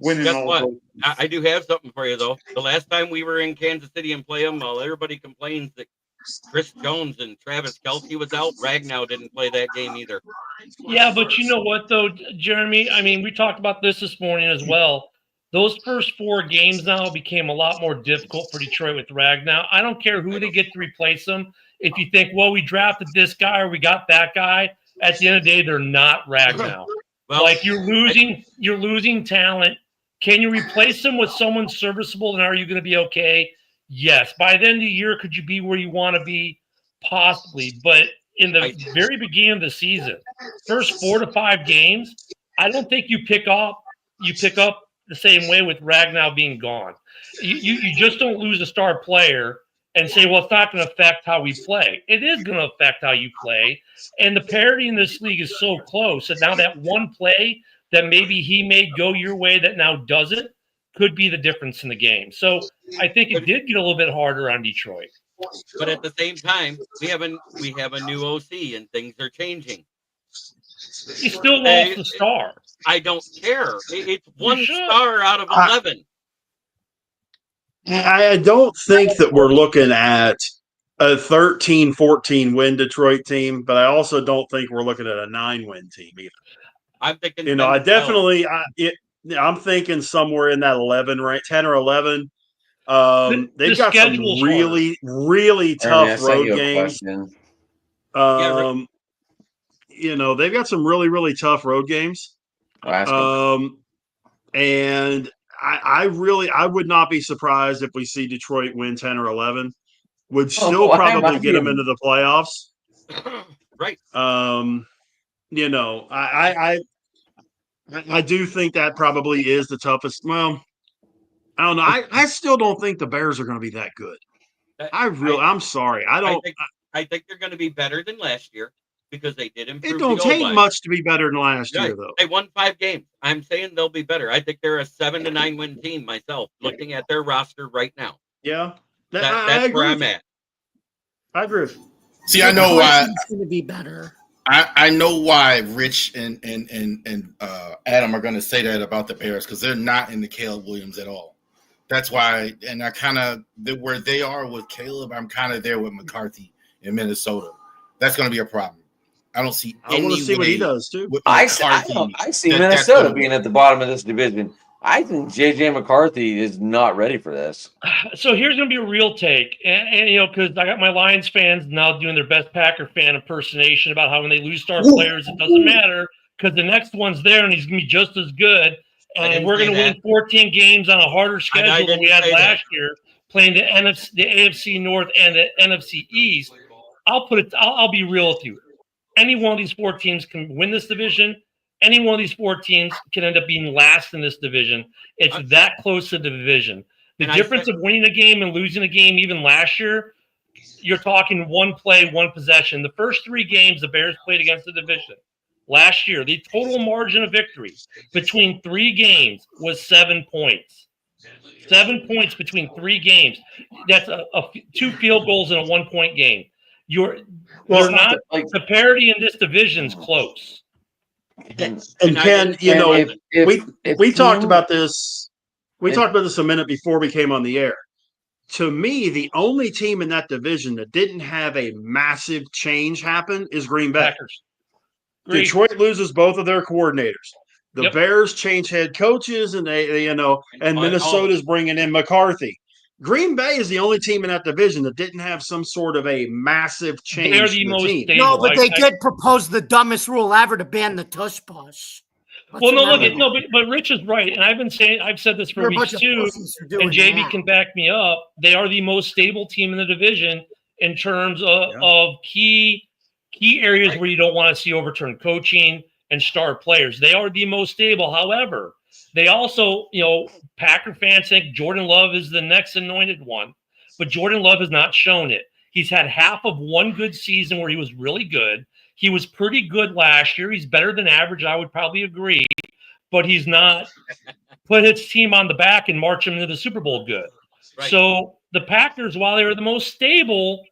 winning Guess all what? those. I do have something for you, though. The last time we were in Kansas City and play them, everybody complains that Chris Jones and Travis Kelce was out. Ragnow didn't play that game either. Yeah, but you know what, though, Jeremy? I mean, we talked about this morning as well. Those first 4 games now became a lot more difficult for Detroit with Ragnow. I don't care who they get to replace them. If you think, well, we drafted this guy or we got that guy, at the end of the day, they're not Ragnow. Well, you're losing talent Can you replace them with someone serviceable, and are you going to be okay? Yes. By the end of the year, could you be where you want to be? Possibly. But in the very beginning of the season, first 4 to 5 games, I don't think you pick up the same way with Ragnow being gone. You just don't lose a star player and say, well, it's not going to affect how we play. It is going to affect how you play. And the parity in this league is so close that now that one play that maybe he made go your way that now doesn't could be the difference in the game. So I think it did get a little bit harder on Detroit. But at the same time, we have a new OC and things are changing. He still lost the star. I don't care. It's one should. star out of 11. I don't think that we're looking at a 13-14 win Detroit team, but I also don't think we're looking at a 9-win team either. I'm thinking, I'm thinking somewhere in that 11, right? 10 or 11. They've got some really, really tough road games. They've got some really, really tough road games. And I would not be surprised if we see Detroit win 10 or 11. Would still probably get them into the playoffs. Right. I do think that probably is the toughest. Well, I don't know. I still don't think the Bears are going to be that good. I'm sorry. I think they're going to be better than last year because they did improve. It don't take much to be better than last year, though. They won 5 games. I'm saying they'll be better. I think they're a 7 to 9 win team myself, looking at their roster right now. Yeah. That's where I'm at. I agree. See, I know why it's going to be better. I know why Rich and Adam are going to say that about the Bears because they're not in the Caleb Williams at all. That's why, and I kind of where they are with Caleb, I'm kind of there with McCarthy in Minnesota. That's going to be a problem. I don't see. I want to see what he does too. I see Minnesota being at the bottom of this division. I think JJ McCarthy is not ready for this. So here's going to be a real take. And because I got my Lions fans now doing their best Packer fan impersonation about how when they lose star players, it doesn't matter because the next one's there and he's going to be just as good. And we're going to win 14 games on a harder schedule than we had last year, playing the AFC North and the NFC East. I'll be real with you. Any one of these 4 teams can win this division. Any one of these 4 teams can end up being last in this division. It's that close to the division. The difference of winning a game and losing a game even last year, you're talking one play, one possession. The first 3 games the Bears played against the division last year, the total margin of victory between 3 games was 7 points. 7 points between 3 games. That's 2 field goals in a 1-point game. The parity in this division is close. And Ken, we talked about this. We talked about this a minute before we came on the air. To me, the only team in that division that didn't have a massive change happen is Green Bay. Packers. Detroit loses both of their coordinators. The Bears change head coaches, and and Minnesota's bringing in McCarthy. Green Bay is the only team in that division that didn't have some sort of a massive change. They're the most stable. No, but they did propose the dumbest rule ever to ban the tush push. But Rich is right, and I've said this for weeks too, and JB can back me up. They are the most stable team in the division in terms of key areas where you don't want to see overturned coaching and star players. They are the most stable. However, they also, Packer fans think Jordan Love is the next anointed one, but Jordan Love has not shown it. He's had half of one good season where he was really good. He was pretty good last year. He's better than average, I would probably agree, but he's not put his team on the back and march him into the Super Bowl good. Right. So the Packers, while they are the most stable,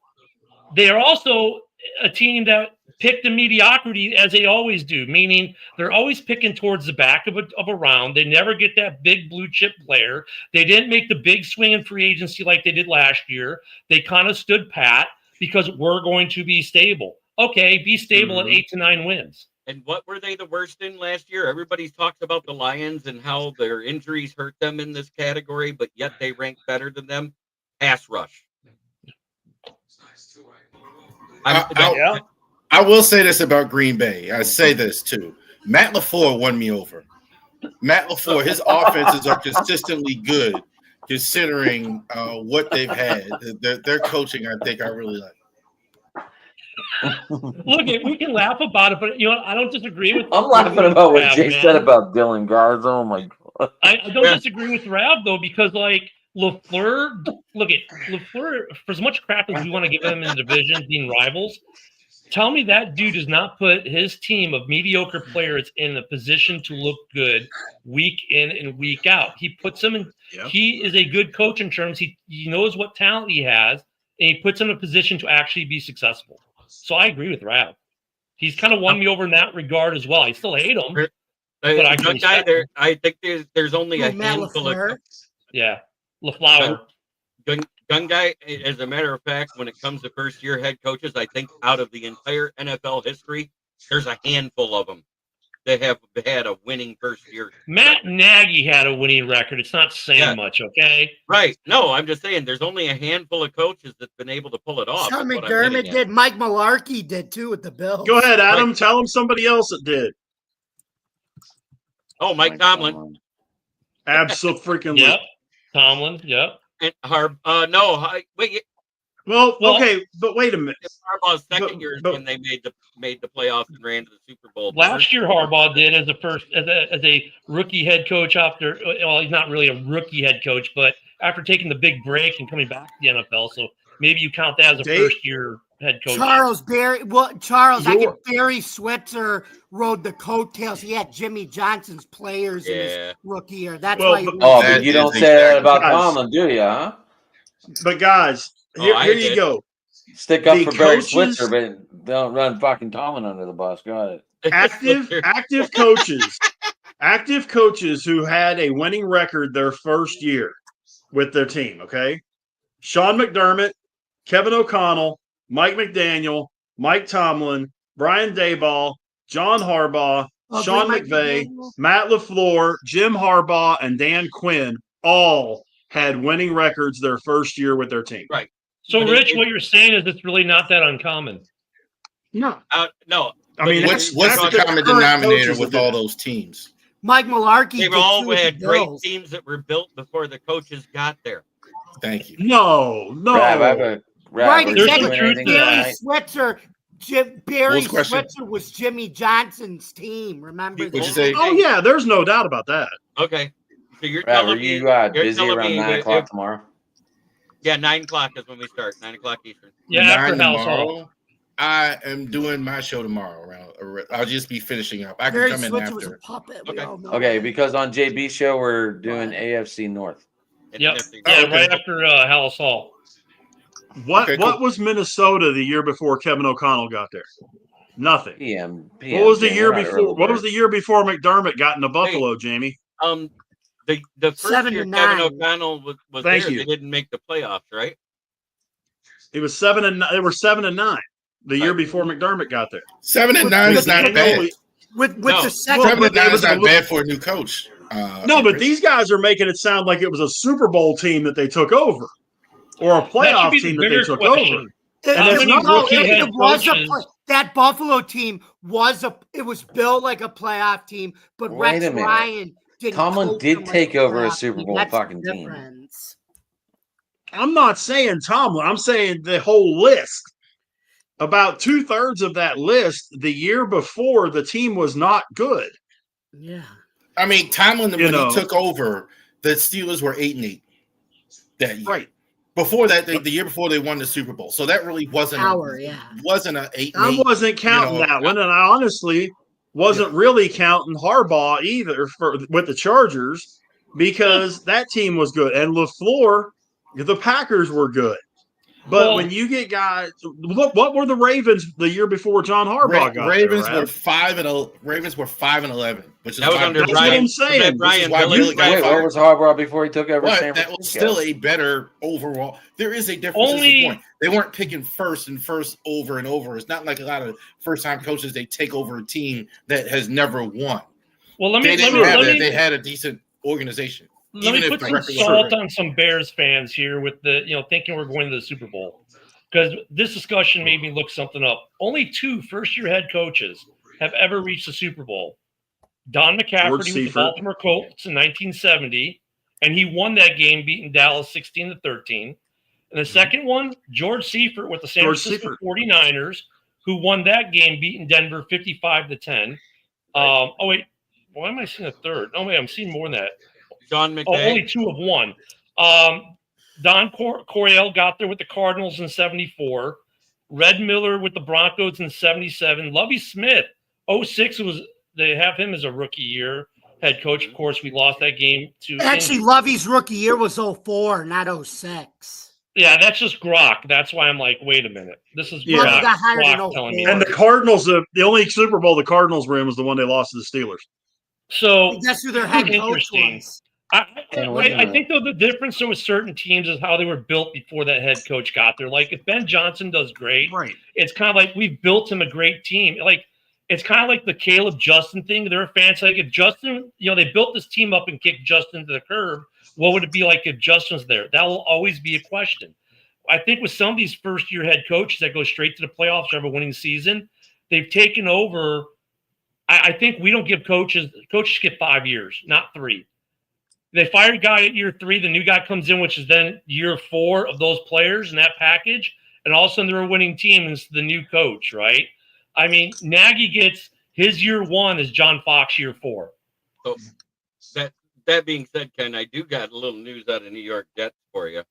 they are also a team that pick the mediocrity as they always do, meaning they're always picking towards the back of a round. They never get that big blue chip player. They didn't make the big swing in free agency like they did last year. They kind of stood pat because we're going to be stable. Okay, be stable at 8 to 9 wins. And what were they the worst in last year? Everybody's talked about the Lions and how their injuries hurt them in this category, but yet they rank better than them. Pass rush. I will say this about Green Bay. I say this too. Matt LaFleur won me over. Matt LaFleur, his offenses are consistently good considering what they've had. Their coaching, I think I really like. Look, we can laugh about it, but you know what? I don't disagree with. I'm laughing about what Rav, Jay man. said about Dylan, guys. Oh my god. I don't disagree with Rav though, because like LaFleur, look at LaFleur. For as much crap as we want to give him in the division, being rivals, tell me that dude does not put his team of mediocre players in a position to look good week in and week out. He puts them in. Yeah. He is a good coach in terms he knows what talent he has, and he puts them in a position to actually be successful. So I agree with Rav. He's kind of won me over in that regard as well. I still hate him, but I can respect him. I think there's only a Matt handful LaFleur. of Yeah, LaFleur. gun guy. As a matter of fact, when it comes to first-year head coaches, I think out of the entire NFL history, there's a handful of them that have had a winning first-year. Matt Nagy had a winning record. It's not saying much, okay? Right. No, I'm just saying there's only a handful of coaches that've been able to pull it off. Sean is what I'm McDermott getting at. did. Mike Mularkey did too with the Bills. Go ahead, Adam. Tell him somebody else that did. Oh, Mike Tomlin. Absolutely. Yep. Tomlin. Yep. And wait. Well, Well- okay, but wait a minute. Harbaugh's second But- year is but- when they made the playoffs and ran to the Super Bowl. Last year, Harbaugh did as a rookie head coach after. Well, he's not really a rookie head coach, but after taking the big break and coming back to the NFL, so maybe you count that as a Dave- first-year head coach. Charles, I You're- think Barry Switzer rode the coattails. He had Jimmy Johnson's players in Yeah. his rookie year. That's Well, why. but- Oh, That but you is don't say exactly- that about Guys. Tomlin, do you? Huh? But guys, here, I here you did. go. Stick up The for Barry coaches- Switzer, but don't run fucking Tomlin under the bus. Got it. Active coaches who had a winning record their first year with their team. Okay, Sean McDermott, Kevin O'Connell, Mike McDaniel, Mike Tomlin, Brian Daboll, John Harbaugh, Sean Mike McVay, McDaniel. Matt LaFleur, Jim Harbaugh, and Dan Quinn all had winning records their first year with their team. Right. So, But Rich, what you're saying is it's really not that uncommon. No, No. I mean, What's the that's common current denominator coaches with that all did it. those teams? Mike Mularkey. They've did all too with had the great Bills. teams that were built before the coaches got there. Thank you. No. Right, are you There's exactly. some doing truth anything to Barry that. tonight? Switzer. Barry What was the question? Switzer was Jimmy Johnson's team. Remember What'd you that? say? Oh yeah, there's no doubt about that. Okay. So you're Rob, are telling me you you're busy telling around me 9 o'clock tomorrow? Yeah, 9 o'clock is when we start. 9 o'clock Eastern. Yeah, after 9 House Hall. tomorrow. I am doing my show tomorrow. I'll just be finishing up. I can Barry come in Switzer was a after. puppet. We Okay. all know Okay, that. because on JB's show we're doing AFC North. And Yep. NFC. Yeah, okay. right after House Hall. What Okay, what cool. was Minnesota the year before Kevin O'Connell got there? Nothing. PM. What was the Jim, year we're not before? early What was birds. the year before McDermott got into Buffalo, Jamie? The first 7 year to Kevin 9. O'Connell was Thank there, you. they didn't make the playoffs, right? It was 7-9. They were 7-9 the year Right. before McDermott got there. 7 and 9 is not bad. With No. the second. 7 and 9 Well, is not bad for a new coach. No, but these guys are making it sound like it was a Super Bowl team that they took over, or a That should playoff be the team that they bigger took question. over. It- And it's it- not- no, rookie it head was a coaches- that Buffalo team it was built like a playoff team, but Wait Rex a minute. Ryan didn't. Tomlin coach did them like take over a playoff Super team. Bowl That's the fucking team. difference. I'm not saying Tomlin. I'm saying the whole list. About 2/3 of that list, the year before, the team was not good. Yeah. I mean, Tomlin, You when know. he took over, the Steelers were 8-8 that year. Right. Before that, the year before they won the Super Bowl. So that really wasn't Power, yeah. wasn't a 8-8. I wasn't counting know, that one, and I honestly wasn't really counting Harbaugh either with the Chargers because that team was good, and LaFleur, the Packers were good. But Well- when you get guys, what were the Ravens the year before John Harbaugh got Ravens there? were 5-11, which is That was about- under That's what Brian. I'm saying. Was that Brian This is why Billick? Billy got Wait, fired. what was Harbaugh before he took over San But that Francisco? was still a better overall. There is a difference. Is Only- the point. They weren't picking first over and over. It's not like a lot of first-time coaches. They take over a team that has never won. Well, let They me didn't have that. let They me had a decent organization. let even me if put the some record was salt correct. on some Bears fans here with the thinking we're going to the Super Bowl, because this discussion made me look something up. Only 2 first-year head coaches have ever reached the Super Bowl. Don George McCafferty with the Seifert. Baltimore Colts in 1970, and he won that game, beating Dallas 16-13. And the second one, George Seifert with the San George Francisco Seifert. 49ers, who won that game, beating Denver 55-10. Oh wait, why am I seeing a third? Oh wait, I'm seeing more than that. Sean Oh, only McVay. 2 of 1. Don Coryell got there with the Cardinals in 74. Red Miller with the Broncos in 77. Lovie Smith, 06 they have him as a rookie year head coach. Of course, we lost that game to Actually, Lovey's rookie year was 04, not 06. yeah, that's just Grok. That's why I'm like, wait a minute. This is Yeah. Lovey Grok, got hired in Grok telling me. 04. And the Cardinals, the only Super Bowl the Cardinals were in was the one they lost to the Steelers. So Guess who their head coach interesting. was? I think though the difference though with certain teams is how they were built before that head coach got there. Like if Ben Johnson does great, Right. it's kind of like we've built him a great team. Like it's kind of like the Caleb Justin thing. There are fans like if Justin, they built this team up and kicked Justin to the curb. What would it be like if Justin's there? That will always be a question. I think with some of these first year head coaches that go straight to the playoffs or have a winning season, they've taken over. I think we don't give coaches get 5 years, not 3. They fire a guy at year 3, the new guy comes in, which is then year 4 of those players in that package, and all of a sudden they're a winning team and it's the new coach, right? I mean, Nagy gets his year 1 is John Fox year 4. So that being said, Ken, I do got a little news out of New York Jets for you.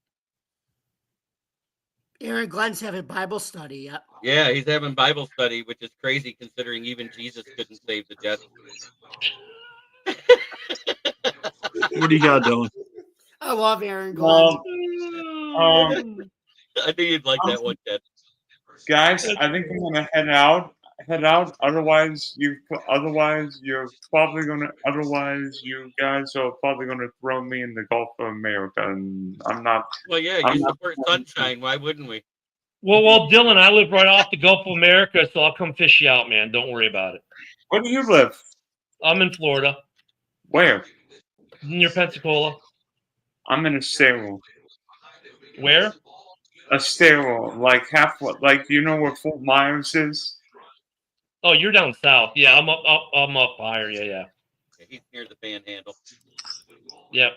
Aaron Glenn's having Bible study. Yep. Yeah, he's having Bible study, which is crazy considering even Jesus couldn't save the Jets. What do you got, Dylan? I love Aaron Glenn. I knew you'd like that one, Ken. Guys, I think I'm gonna head out. Otherwise, you guys are probably gonna throw me in the Gulf of America, and I'm not. Well, yeah, I'm you not- support sunshine. Why wouldn't we? Well, Dylan, I live right off the Gulf of America, so I'll come fish you out, man. Don't worry about it. Where do you live? I'm in Florida, Where? near Pensacola. I'm in Estero. Where? Estero, like like you know where Fort Myers is? Oh, you're down south. Yeah, I'm up higher. Yeah. He's near the Panhandle. Yep.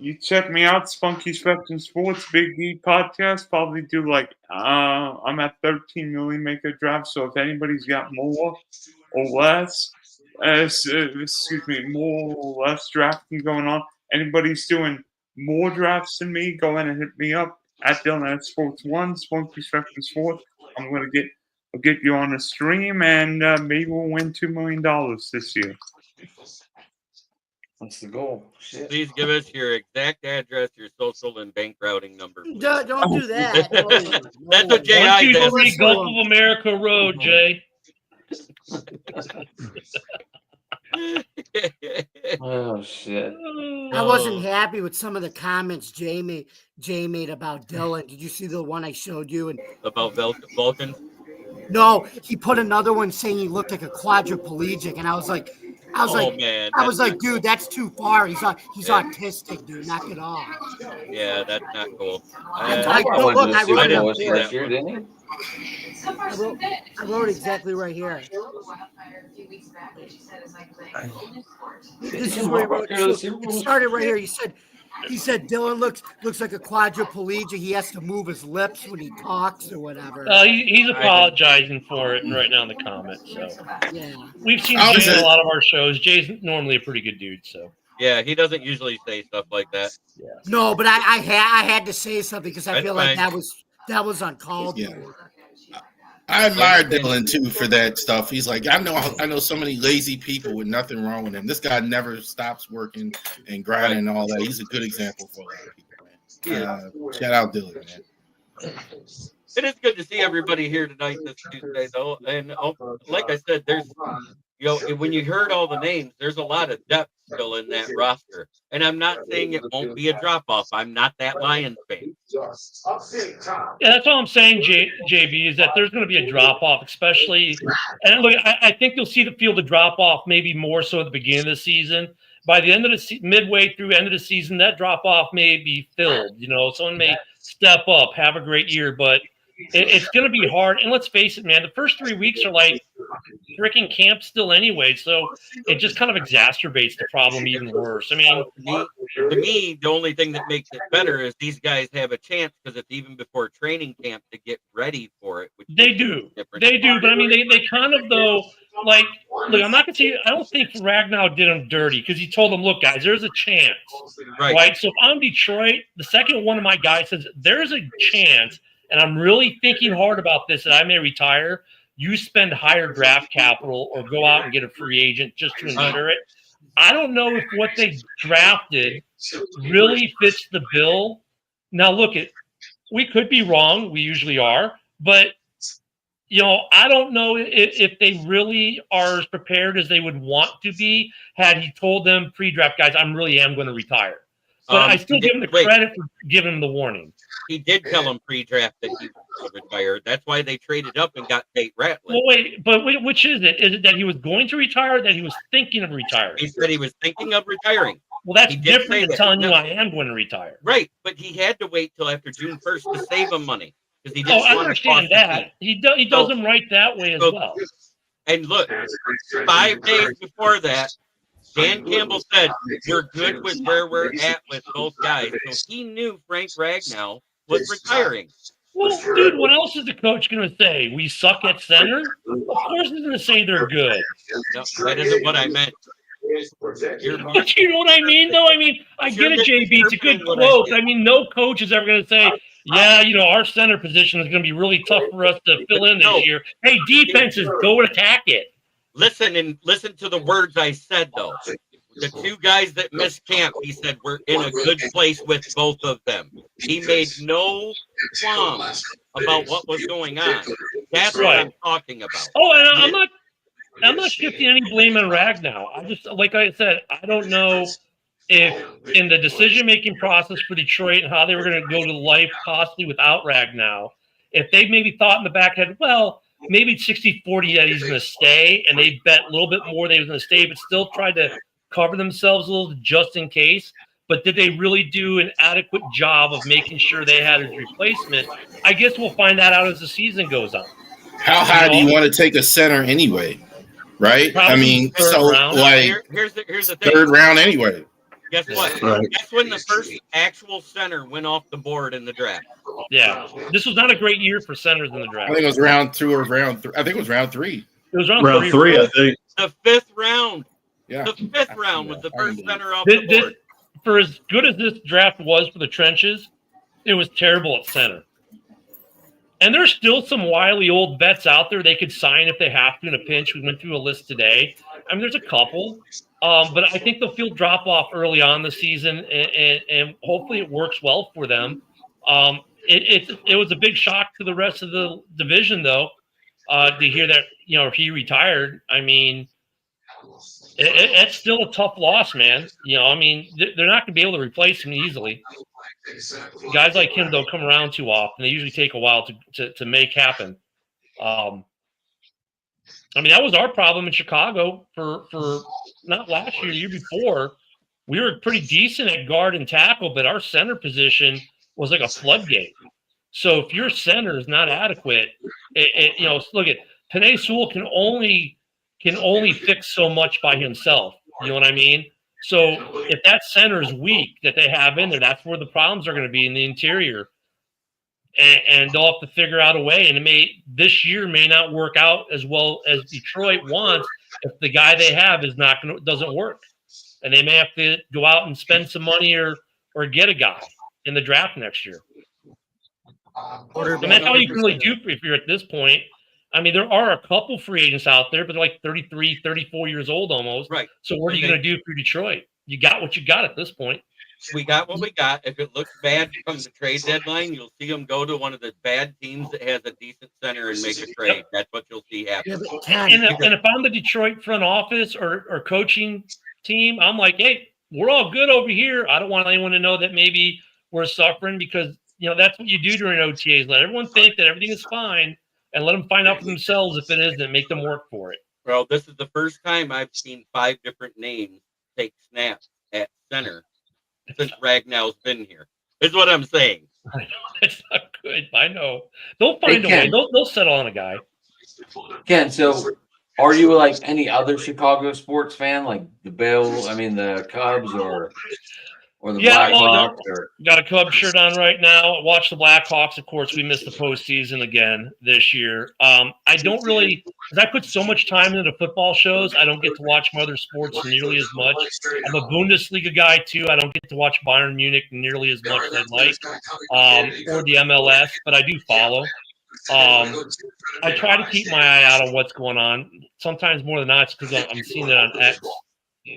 You check me out, Spunky Spectrum Sports, Big D podcast. Probably do I'm at 13 million make a draft. So if anybody's got more or less, more or less drafting going on, anybody's doing more drafts than me, go in and hit me up at Dylan at Sports One, Spunky Spectrum Sports. I'm gonna get you on a stream, and maybe we'll win $2 million this year. That's the goal. Shit. Please give us your exact address, your social, and bank routing number. Don't do that. That's what Jay Ives 123 asked. Gulf of America Road, Jay. Oh shit. I wasn't happy with some of the comments Jay made about Dylan. Did you see the one I showed you? And About Vulcan. no, he put another one saying he looked like a quadriplegic, and I was like, Man, I was that's like, dude, that's too far. He's autistic, dude. Knock it off. Yeah, that's not cool. I I went look, to the I Super wrote it Bowl up last there. year, didn't he? I wrote exactly right here. This is where he wrote. It started right here. He said Dylan looks like a quadriplegic. He has to move his lips when he talks or whatever. He's apologizing for it right now in the comments. So Yeah. we've seen Oh, Jay is in it- a lot of our shows. Jay's normally a pretty good dude. So Yeah, he doesn't usually say stuff like that. No, but I had to say something because I That's feel like fine. that was uncalled Yeah. for. I admire Dylan too for that stuff. He's like, I know so many lazy people with nothing wrong with him. This guy never stops working and grinding and all that. He's a good example for a lot of people, man. Shout out Dylan, man. It is good to see everybody here tonight this Tuesday, though. And like I said, there's, when you heard all the names, there's a lot of depth still in that roster. And I'm not saying it won't be a drop off. I'm not that Lions fan. yeah, that's all I'm saying, JB, is that there's going to be a drop off, especially. And look, I think you'll feel the drop off maybe more so at the beginning of the season. By the end of the midway through end of the season, that drop off may be filled. Someone may step up, have a great year, but it's going to be hard. And let's face it, man, the first 3 weeks are like freaking camp still anyway. So it just kind of exacerbates the problem even worse. I mean, to me, the only thing that makes it better is these guys have a chance because it's even before training camp to get ready for it. Which they do. They do. But I mean, they kind of, though, like, look, I'm not going to say, I don't think Ragnow did them dirty because he told them, look, guys, there's a chance. Right. So if I'm Detroit, the second one of my guys says, there's a chance, and I'm really thinking hard about this, that I may retire, you spend higher draft capital or go out and get a free agent just to ensure it. I don't know if what they drafted really fits the bill. Now, look, we could be wrong. We usually are. But, I don't know if they really are as prepared as they would want to be had he told them pre-draft, guys, I really am going to retire. But I still give him the credit for giving him the warning. He did tell him pre-draft that he was retired. That's why they traded up and got Tate Ratliff. Well, wait, but which is it? Is it that he was going to retire or that he was thinking of retiring? He said he was thinking of retiring. Well, that's different than telling you I am going to retire. Right, but he had to wait till after June 1st to save him money. He I understand that. He does them right that way as well. And look, 5 days before that, Dan Campbell said, we're good with where we're at with both guys. So he knew Frank Ragnow was retiring. Well, dude, what else is the coach going to say? We suck at center? Of course he's going to say they're good. No, that isn't what I meant. You know what I mean, though? I mean, I get it, JB. It's a good quote. I mean, no coach is ever going to say, yeah, our center position is going to be really tough for us to fill in this year. Hey, defenses, go and attack it. Listen to the words I said, though. The 2 guys that missed camp, he said, we're in a good place with both of them. He made no qualms about what was going on. That's what I'm talking about. Oh, and I'm not shifting any blame on Ragnow. I just, like I said, I don't know if in the decision-making process for Detroit and how they were going to go to life possibly without Ragnow, if they maybe thought in the back head, well, maybe 60-40 that he's going to stay, and they bet a little bit more that he was going to stay, but still tried to cover themselves a little just in case. But did they really do an adequate job of making sure they had his replacement? I guess we'll find that out as the season goes on. How high do you want to take a center anyway? Right? Probably I mean, so round. like here's the thing. third round anyway. Guess what? Right. Guess when the first actual center went off the board in the draft? Yeah. This was not a great year for centers in the draft. I think it was round 2 or round 3. I think it was round 3. It was Round 3, I think. The 5th round. Yeah. The 5th round was the first center off the board. For as good as this draft was for the trenches, it was terrible at center. And there's still some wily old vets out there they could sign if they have to in a pinch. We went through a list today. I mean, there's a couple. But I think they'll feel drop off early on the season, and hopefully it works well for them. It was a big shock to the rest of the division, though, to hear that he retired. I mean, it's still a tough loss, man. I mean, they're not going to be able to replace him easily. Guys like him don't come around too often. They usually take a while to make happen. I mean, that was our problem in Chicago for not last year, the year before. We were pretty decent at guard and tackle, but our center position was like a floodgate. So if your center is not adequate, look at Penei Sewell can only fix so much by himself. You know what I mean? So if that center is weak that they have in there, that's where the problems are going to be in the interior. And they'll have to figure out a way. And this year may not work out as well as Detroit wants if the guy they have doesn't work. And they may have to go out and spend some money or get a guy in the draft next year. And that's all you can really do if you're at this point. I mean, there are a couple free agents out there, but they're like 33, 34 years old almost. Right. So what are you going to do for Detroit? You got what you got at this point. We got what we got. If it looks bad from the trade deadline, you'll see them go to one of the bad teams that has a decent center and make a trade. That's what you'll see happen. And if I'm the Detroit front office or coaching team, I'm like, hey, we're all good over here. I don't want anyone to know that maybe we're suffering because, that's what you do during OTAs. Let everyone think that everything is fine and let them find out for themselves if it isn't, make them work for it. Well, this is the first time I've seen 5 different names take snaps at center since Ragnow's been here. Is what I'm saying. I know it's not good. I know they'll find a way. They'll settle on a guy. Ken, so Are you like any other Chicago sports fan, like the Cubs or the Blackhawks? Got a Cubs shirt on right now. Watch the Blackhawks. Of course, we missed the postseason again this year. I don't really, because I put so much time into the football shows, I don't get to watch my other sports nearly as much. I'm a Bundesliga guy too. I don't get to watch Bayern Munich nearly as much as I'd like, or the MLS, but I do follow. I try to keep my eye out on what's going on. Sometimes more than not, it's because I'm seeing it on X,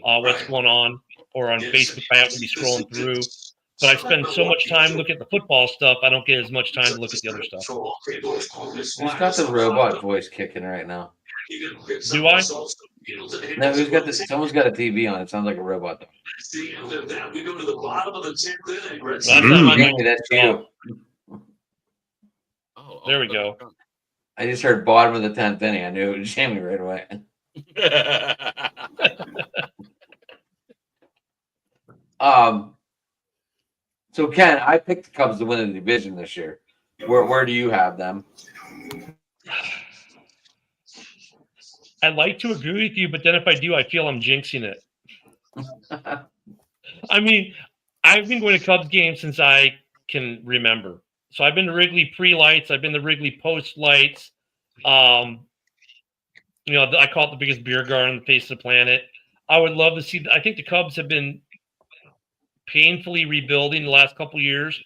what's going on, or on Facebook. I happen to be scrolling through. But I spend so much time looking at the football stuff, I don't get as much time to look at the other stuff. Who's got the robot voice kicking right now? Do I? No, who's got this? Someone's got a TV on. It sounds like a robot. Jamie, that's you. There we go. I just heard bottom of the 10th inning. I knew it was Jamie right away. So Ken, I picked the Cubs to win the division this year. Where do you have them? I'd like to agree with you, but then if I do, I feel I'm jinxing it. I mean, I've been going to Cubs games since I can remember. So I've been to Wrigley pre-lights. I've been to Wrigley post-lights. I call it the biggest beer garden on the face of the planet. I would love to see. I think the Cubs have been painfully rebuilding the last couple of years.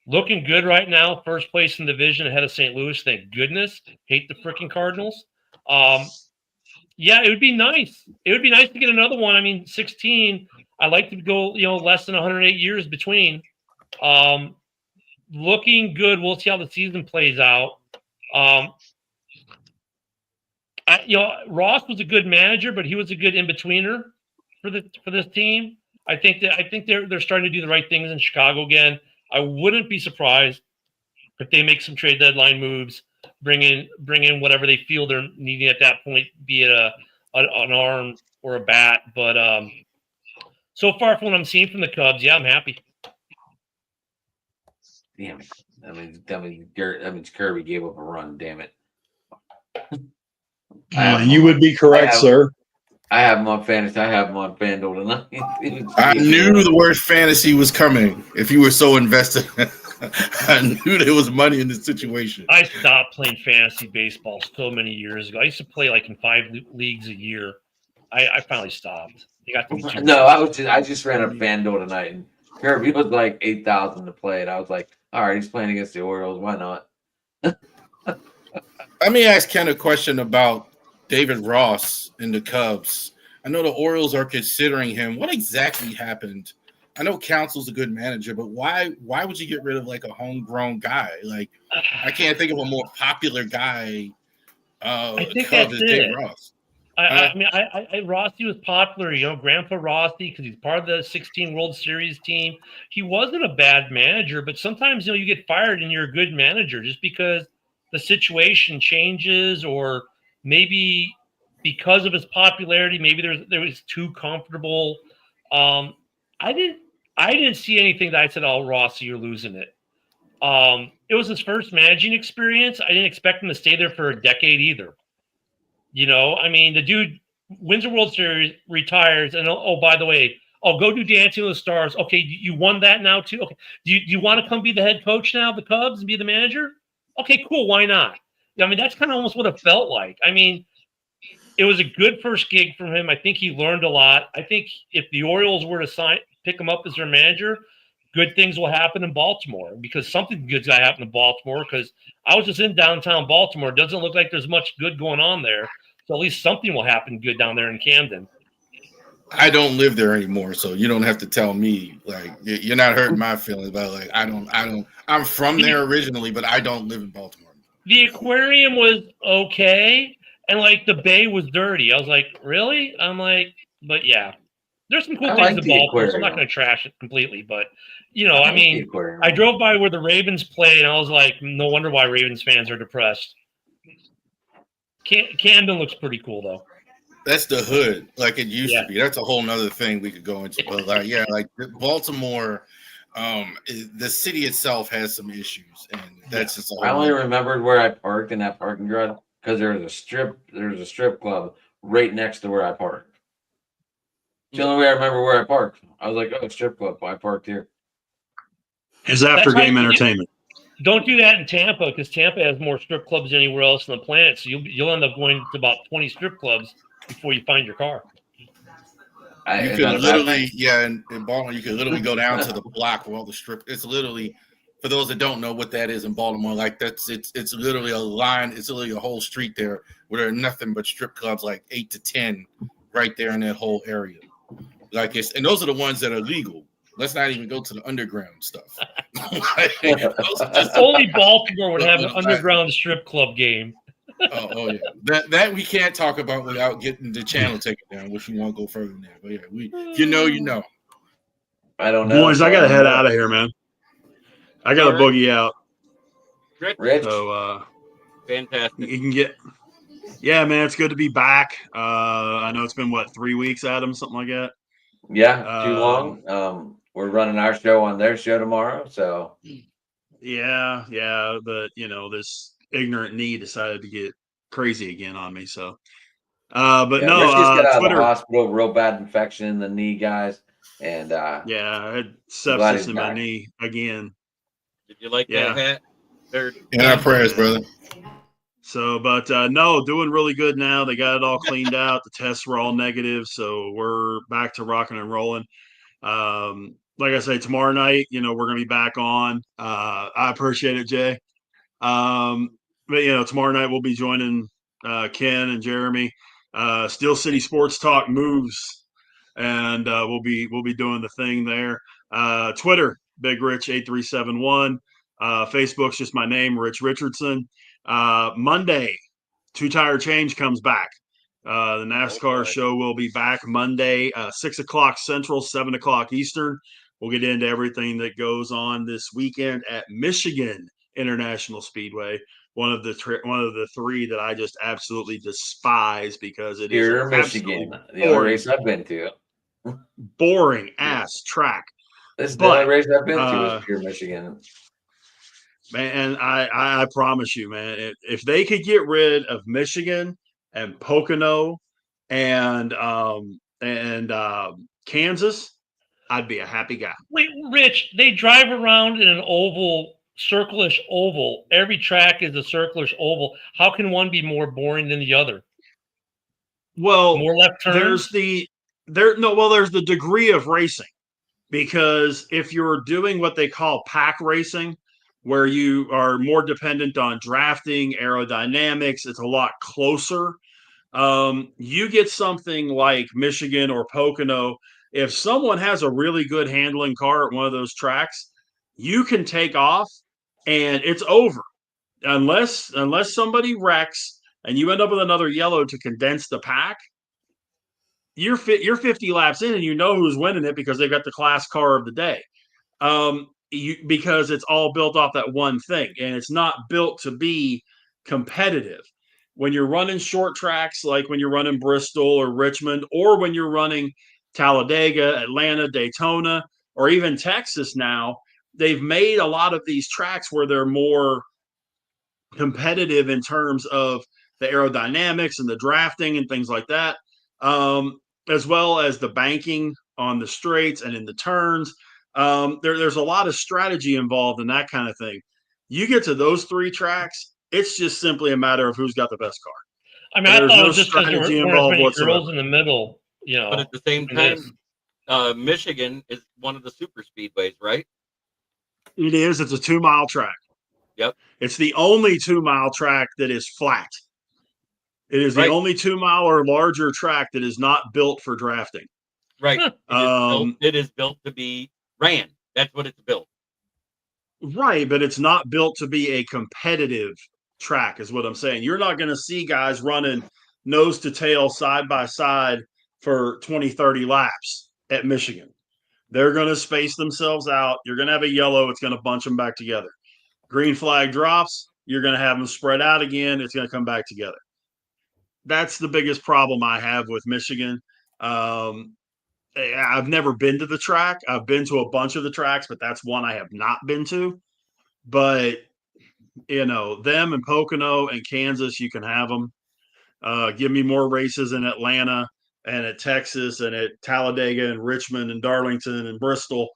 Looking good right now. First place in the division ahead of St. Louis. Thank goodness. Hate the freaking Cardinals. Yeah, it would be nice. It would be nice to get another one. I mean, 16. I like to go, less than 108 years between. Looking good. We'll see how the season plays out. Ross was a good manager, but he was a good in-betweener for this team. I think they're starting to do the right things in Chicago again. I wouldn't be surprised if they make some trade deadline moves, bring in whatever they feel they're needing at that point, be it an arm or a bat. But so far from what I'm seeing from the Cubs, yeah, I'm happy. Damn it! That means Kirby gave up a run. Damn it! You would be correct, sir. I have him on fantasy. I have him on FanDuel tonight. I knew the word fantasy was coming. If you were so invested, I knew there was money in this situation. I stopped playing fantasy baseball so many years ago. I used to play like in 5 leagues a year. I finally stopped. I just ran a FanDuel tonight, and Kirby was like 8,000 to play, and I was like, all right, he's playing against the Orioles. Why not? Let me ask Ken a question about David Ross and the Cubs. I know the Orioles are considering him. What exactly happened? I know Counsell's a good manager, but why would you get rid of like a homegrown guy? Like, I can't think of a more popular guy. I think Cubs that's is David it. Ross. Rossi was popular, Grandpa Rossi, because he's part of the 16 World Series team. He wasn't a bad manager, but sometimes you get fired and you're a good manager just because the situation changes, or maybe because of his popularity, maybe there was too comfortable. I didn't see anything that I said, "Oh, Rossi, you're losing it." It was his first managing experience. I didn't expect him to stay there for a decade either. The dude wins a World Series, retires, and by the way, go do Dancing with the Stars. Okay, you won that now too. Okay, do you want to come be the head coach now of the Cubs and be the manager? Okay, cool. Why not? That's kind of almost what it felt like. It was a good first gig from him. I think he learned a lot. I think if the Orioles were to pick him up as their manager, good things will happen in Baltimore, because something good's got to happen in Baltimore, because I was just in downtown Baltimore. It doesn't look like there's much good going on there. So at least something will happen good down there in Camden. I don't live there anymore, so you don't have to tell me. Like, you're not hurting my feelings about, like, I don't. I'm from there originally, but I don't live in Baltimore. The aquarium was okay, and like the bay was dirty. I was like, really? I'm like, but yeah, there's some cool things in Baltimore. So I'm not going to trash it completely, but I drove by where the Ravens play, and I was like, no wonder why Ravens fans are depressed. Camden looks pretty cool though. That's the hood, like it used to be. That's a whole nother thing we could go into. But like Baltimore, the city itself has some issues, and that's just. I only remembered where I parked in that parking garage because there's a strip club right next to where I parked. It's the only way I remember where I parked. I was like, oh, strip club. I parked here. It's after That's game how you- entertainment. Don't do that in Tampa because Tampa has more strip clubs than anywhere else on the planet. So you'll end up going to about 20 strip clubs before you find your car. You Is can that a bad literally, thing? yeah, in Baltimore, you can literally go down to the block where all the strip. It's literally, for those that don't know what that is in Baltimore, like it's literally a line. It's literally a whole street there where there are nothing but strip clubs, like 8 to 10, right there in that whole area. Like and those are the ones that are legal. Let's not even go to the underground stuff. Those are just Only Baltimore would have an underground strip club game. Oh yeah, that we can't talk about without getting the channel taken down. Which we won't go further than that. But yeah, you know. I don't know. Boys, I got to head out of here, man. I got to All right. boogie out. Rich, So Fantastic. you can get. Yeah, man, it's good to be back. I know it's been 3 weeks, Adam, something like that. yeah, too long. We're running our show on their show tomorrow, so Yeah, but this ignorant knee decided to get crazy again on me. So, but yeah, no, Rich just got out of Twitter. the hospital, real bad infection in the knee, guys, and Yeah, I had glad sepsis he's in my back. knee again. Did you like Yeah. that hat? There. In our prayers, brother. So, but no, doing really good now. They got it all cleaned out. The tests were all negative, so we're back to rocking and rolling. Like I say, tomorrow night, we're gonna be back on. I appreciate it, Jay. But tomorrow night we'll be joining Ken and Jeremy. Steel City Sports Talk moves, and we'll be doing the thing there. Twitter, Big Rich 8371. Facebook's just my name, Rich Richardson. Monday, Two Tire Change comes back. The NASCAR show will be back Monday, 6 o'clock Central, 7 o'clock Eastern. We'll get into everything that goes on this weekend at Michigan International Speedway. One of the three that I just absolutely despise because it is Pure an Michigan, absolutely the only race I've been to. boring ass track. This is the But, only race I've been to is pure Michigan. Man, I promise you, man, if they could get rid of Michigan and Pocono and Kansas, I'd be a happy guy. Wait, Rich, they drive around in an circleish oval. Every track is a circleish oval. How can one be more boring than the other? Well, More left turns? there's the degree of racing, because if you're doing what they call pack racing, where you are more dependent on drafting, aerodynamics, it's a lot closer. You get something like Michigan or Pocono. If someone has a really good handling car at one of those tracks, you can take off and it's over. Unless somebody wrecks and you end up with another yellow to condense the pack, you're 50 laps in and you know who's winning it because they've got the class car of the day. Because it's all built off that one thing, and it's not built to be competitive. When you're running short tracks, like when you're running Bristol or Richmond, or when you're running Talladega, Atlanta, Daytona, or even Texas now, they've made a lot of these tracks where they're more competitive in terms of the aerodynamics and the drafting and things like that, as well as the banking on the straights and in the turns. There's a lot of strategy involved in that kind of thing. You get to those three tracks, it's just simply a matter of who's got the best car. I mean, I There's thought no it was just because there strategy weren't as involved many whatsoever. girls in the middle, But at the same doing time, Michigan is one of the super speedways, right? It is. It's a 2-mile track. Yep. It's the only 2-mile track that is flat. It is the Right. only 2-mile or larger track that is not built for drafting. Right. Huh. It is built to be ran. That's what it's built. Right, but it's not built to be a competitive track, is what I'm saying. You're not going to see guys running nose to tail, side by side for 20, 30 laps at Michigan. They're going to space themselves out. You're going to have a yellow. It's going to bunch them back together. Green flag drops. You're going to have them spread out again. It's going to come back together. That's the biggest problem I have with Michigan. I've never been to the track. I've been to a bunch of the tracks, but that's one I have not been to. But them and Pocono and Kansas, you can have them. Give me more races in Atlanta and at Texas and at Talladega and Richmond and Darlington and Bristol,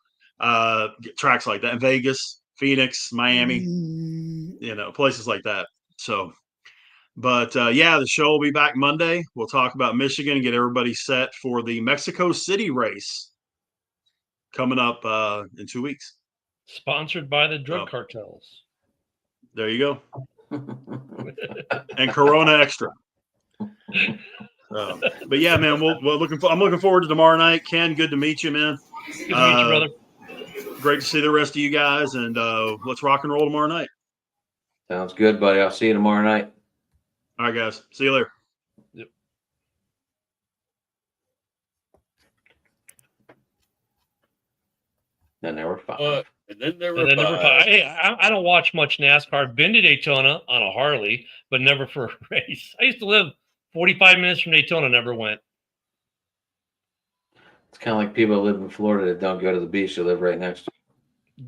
tracks like that, and Vegas, Phoenix, Miami, places like that. So, but the show will be back Monday. We'll talk about Michigan and get everybody set for the Mexico City race coming up in 2 weeks. Sponsored by the drug cartels. There you go. And Corona Extra. But yeah, man, I'm looking forward to tomorrow night. Ken, good to meet you, man. Good to meet you, brother. Great to see the rest of you guys, and let's rock and roll tomorrow night. Sounds good, buddy. I'll see you tomorrow night. All right, guys. See you later. Yep. Then there were five. And then there were And then number five. five. Hey, I don't watch much NASCAR. I've been to Daytona on a Harley, but never for a race. I used to live 45 minutes from Daytona, never went. It's kind of like people that live in Florida that don't go to the beach. They live right next to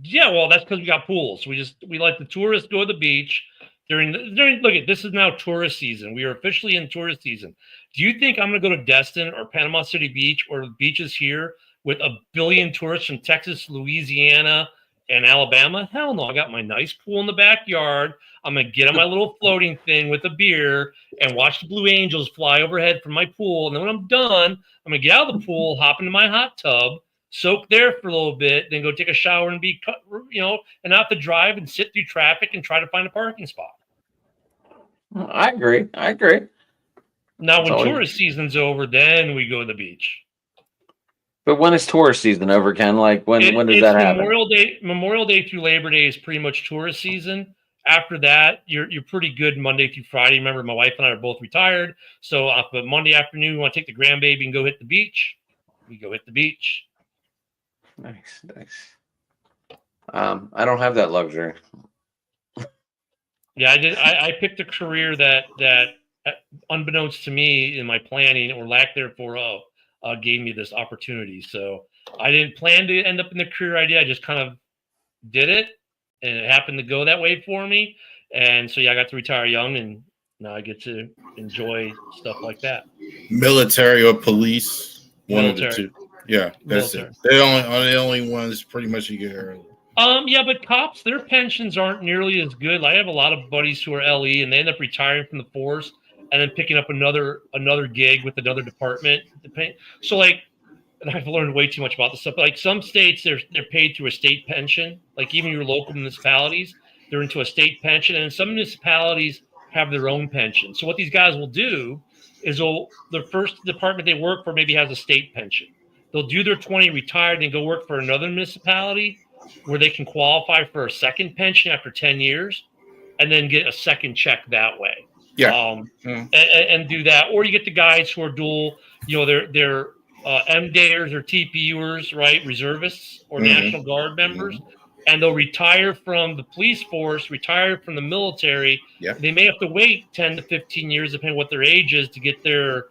Yeah, well, that's because we got pools. We let the tourists go to the beach during look at this is now tourist season. We are officially in tourist season. Do you think I'm going to go to Destin or Panama City Beach or the beaches here with a billion tourists from Texas, Louisiana, and Alabama? Hell no. I got my nice pool in the backyard. I'm going to get on my little floating thing with a beer and watch the Blue Angels fly overhead from my pool. And then when I'm done, I'm going to get out of the pool, hop into my hot tub, soak there for a little bit, then go take a shower and and not have to drive and sit through traffic and try to find a parking spot. I agree. Now, That's when all tourist season's over, then we go to the beach. But when is tourist season over, Ken? Like when does that happen? Memorial Day through Labor Day is pretty much tourist season. After that, you're pretty good Monday through Friday. Remember, my wife and I are both retired, so but Monday afternoon, we want to take the grandbaby and go hit the beach. We go hit the beach. Nice. I don't have that luxury. Yeah, I did. I picked a career that unbeknownst to me in my planning or lack thereof, gave me this opportunity. So I didn't plan to end up in the career I did. I just kind of did it, and it happened to go that way for me. And so, I got to retire young, and now I get to enjoy stuff like that. Military or police, one Military. of the two. Yeah, that's Military. it. They are the only ones pretty much you get early. Yeah, but cops, their pensions aren't nearly as good. I have a lot of buddies who are LE, and they end up retiring from the force and then picking up another gig with another department. So, and I've learned way too much about this stuff. But some states, they're paid through a state pension. Like even your local municipalities, they're into a state pension, and some municipalities have their own pension. So what these guys will do is the first department they work for maybe has a state pension. They'll do their 20, retire, then go work for another municipality where they can qualify for a second pension after 10 years and then get a second check that way. Yeah. And do that. Or you get the guys who are dual, they're MDayers or TPUers, right? Reservists or National Guard members. And they'll retire from the police force, retire from the military. Yeah. They may have to wait 10 to 15 years, depending on what their age is, to get their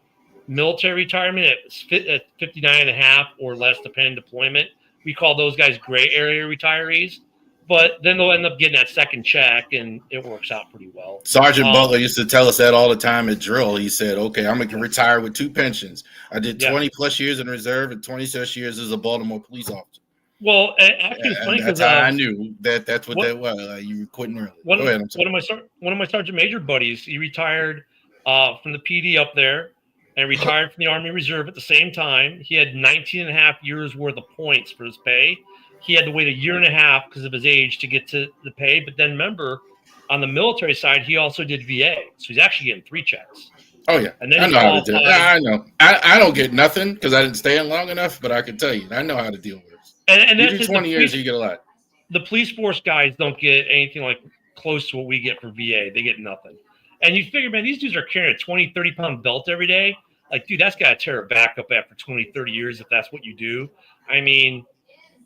military retirement at 59 and a half or less, depending on deployment. We call those guys gray area retirees. But then they'll end up getting that second check, and it works out pretty well. Sergeant Butler used to tell us that all the time at drill. He said, okay, I'm going to retire with 2 pensions. I did 20 plus years in reserve and 20 plus years as a Baltimore police officer. Well, actually, it's funny that's because how I knew that's what that was. You were quitting early. One Go ahead, of my sergeant major buddies, he retired from the PD up there and retired from the Army Reserve at the same time. He had 19 and a half years worth of points for his pay. He had to wait a year and a half because of his age to get to the pay. But then remember, on the military side, he also did VA. So he's actually getting 3 checks. Oh, yeah. And then I know how to do it. I know. I don't get nothing because I didn't stay in long enough, but I can tell you, I know how to deal with it. And you that's do 20 years, you get a lot. The police force guys don't get anything like close to what we get for VA. They get nothing. And you figure, man, these dudes are carrying a 20, 30-pound belt every day. Like, dude, that's got to tear a back up after 20, 30 years if that's what you do. I mean,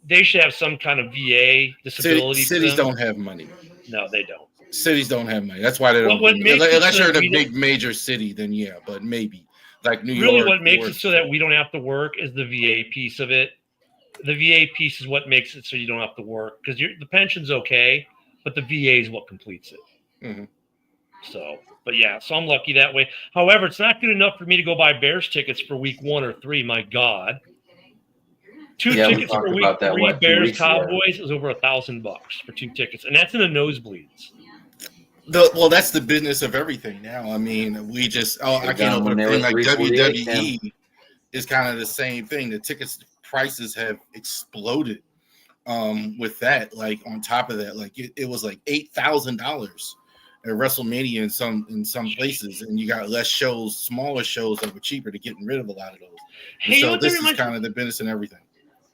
they should have some kind of VA disability. Cities don't have money. No, they don't. Cities don't have money. That's why they don't. Unless you're in a big major city, then yeah, but maybe like New York. Really, what makes it so that we don't have to work is the VA piece of it. The VA piece is what makes it so you don't have to work because the pension's okay, but the VA is what completes it. Mhm. So, but yeah, so I'm lucky that way. However, it's not good enough for me to go buy Bears tickets for week 1 or 3. My God, two Yeah, we tickets talked for week about that, 3 what, 2 Bears weeks ago? Cowboys is over $1,000 for 2 tickets, and that's in the nosebleeds. Well, that's the business of everything now. I mean, we just I Should've can't done open when a they thing were like 348, WWE is kind of the same thing. The tickets prices have exploded with that. Like on top of that, like it was like $8,000 at WrestleMania in some places, and you got less shows, smaller shows that were cheaper to getting rid of a lot of those. And Hey, you know so what that this is reminds me? kind of the business and everything.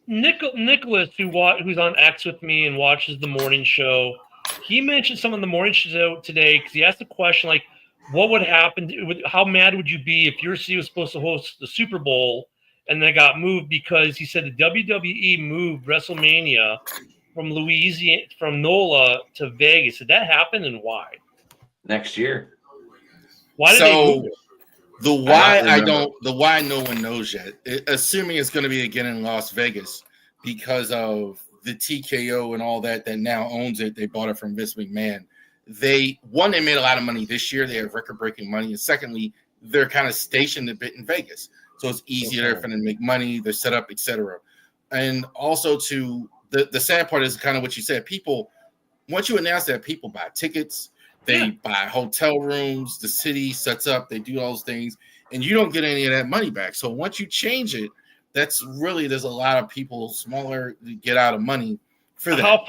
Nicholas, who's on X with me and watches the morning show, he mentioned some of the morning show today because he asked the question like, what would happen? How mad would you be if your city was supposed to host the Super Bowl and then it got moved because he said the WWE moved WrestleMania from Louisiana, from NOLA to Vegas. Did that happen and why? Next year. Why did they move So it? the why I don't remember. the why no one knows yet. Assuming it's going to be again in Las Vegas because of the TKO and all that now owns it. They bought it from Vince McMahon. They made a lot of money this year. They have record-breaking money, and secondly, they're kind of stationed a bit in Vegas, so it's easier for them to make money. They're set up, etc. And also, the sad part is kind of what you said. People, once you announce that, people buy tickets. They buy hotel rooms, the city sets up, they do all those things, and you don't get any of that money back. So once you change it, there's a lot of people smaller get out of money for that. How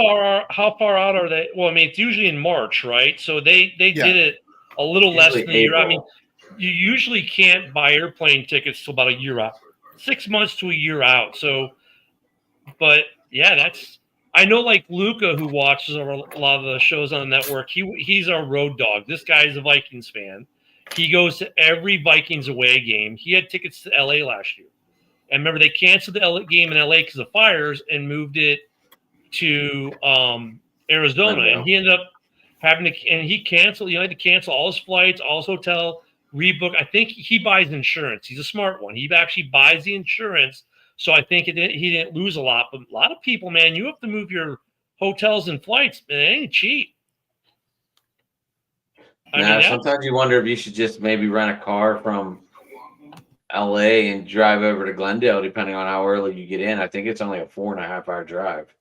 far out are they? Well, I mean, it's usually in March, right? So they did it a little less than a year. I mean, you usually can't buy airplane tickets till about a year out, 6 months to a year out. So, but yeah, I know like Luca, who watches a lot of the shows on the network, he's our road dog. This guy's a Vikings fan. He goes to every Vikings away game. He had tickets to LA last year. And remember, they canceled the game in LA because of fires and moved it to Arizona. And he ended up he canceled, he had to cancel all his flights, all his hotel, rebook. I think he buys insurance. He's a smart one. He actually buys the insurance. So I think he didn't lose a lot. But a lot of people, man, you have to move your hotels and flights. Man, it ain't cheap. Sometimes you wonder if you should just maybe rent a car from LA and drive over to Glendale, depending on how early you get in. I think it's only a 4.5 hour drive.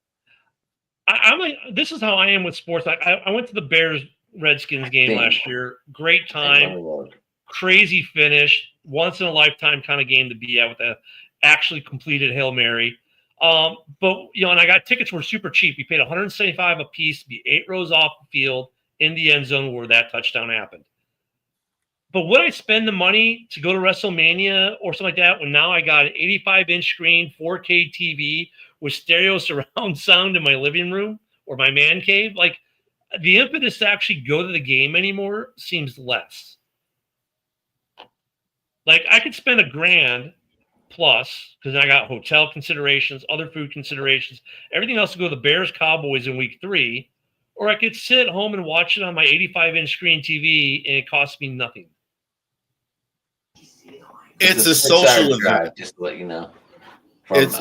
I'm like, this is how I am with sports. I went to the Bears Redskins game last year. Great time, crazy finish, once in a lifetime kind of game to be at with a actually completed Hail Mary. But and I got tickets were super cheap. We paid $175 a piece to be 8 rows off the field in the end zone where that touchdown happened. But would I spend the money to go to WrestleMania or something like that when now I got an 85-inch screen, 4K TV with stereo surround sound in my living room or my man cave? Like, the impetus to actually go to the game anymore seems less. Like, I could spend $1,000 plus because I got hotel considerations, other food considerations, everything else to go to the Bears Cowboys in week 3, or I could sit at home and watch it on my 85-inch screen TV and it costs me nothing. It's a social event, just to let you know. It's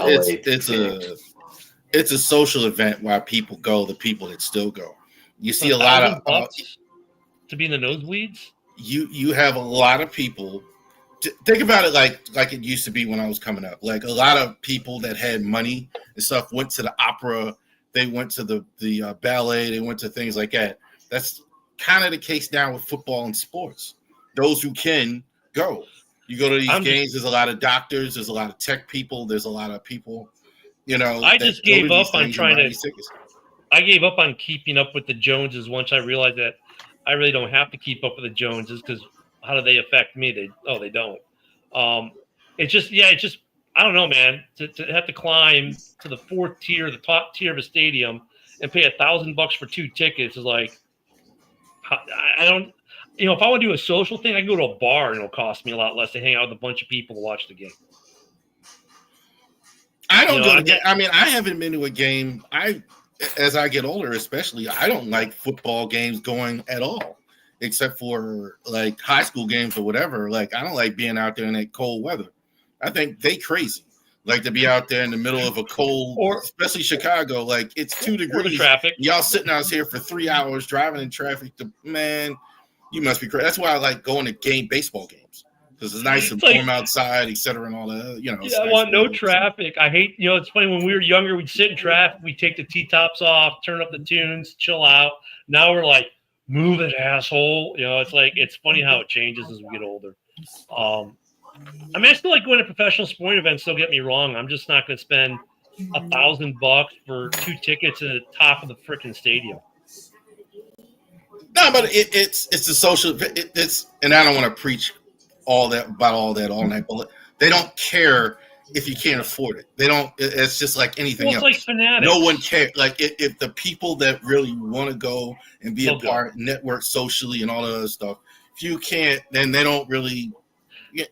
a social event why people go. The people that still go, you see a lot of to be in the nosebleeds. You have a lot of people. Think about it like it used to be when I was coming up. Like a lot of people that had money and stuff went to the opera. They went to the ballet. They went to things like that. That's kind of the case now with football and sports. Those who can go. You go to these games, there's a lot of doctors, there's a lot of tech people, there's a lot of people, I just gave up on I gave up on keeping up with the Joneses once I realized that I really don't have to keep up with the Joneses because how do they affect me? They don't. It's just I don't know, man. To have to climb to the 4th tier, the top tier of a stadium, and pay $1,000 for 2 tickets is like, I don't. If I want to do a social thing, I can go to a bar and it'll cost me a lot less to hang out with a bunch of people to watch the game. I don't go to game. I mean, I haven't been to a game. As I get older, especially, I don't like football games going at all, except for like high school games or whatever. Like, I don't like being out there in that cold weather. I think they crazy. Like to be out there in the middle of a cold, Or- especially Chicago, like it's 2 or the degrees. traffic. Y'all sitting out here for 3 hours driving in traffic. Man, you must be crazy. That's why I like going to baseball games because it's nice and It's like- warm outside, et cetera, and all that. You know, it's Yeah, I nice want no weather. traffic. I hate, it's funny when we were younger, we'd sit in traffic, we'd take the T-tops off, turn up the tunes, chill out. Now we're like, move it, asshole. It's like, it's funny how it changes as we get older. I mean, I still like going to professional sporting events. Don't get me wrong. I'm just not going to spend $1,000 for 2 tickets at the top of the freaking stadium. No, but it's a social. It's and I don't want to preach all that all night, but they don't care if you can't afford it. They don't. It's just like anything Well, it's else. like fanatics. No one cares. Like if the people that really want to go and be They'll a part, network socially and all that other stuff. If you can't, then they don't really.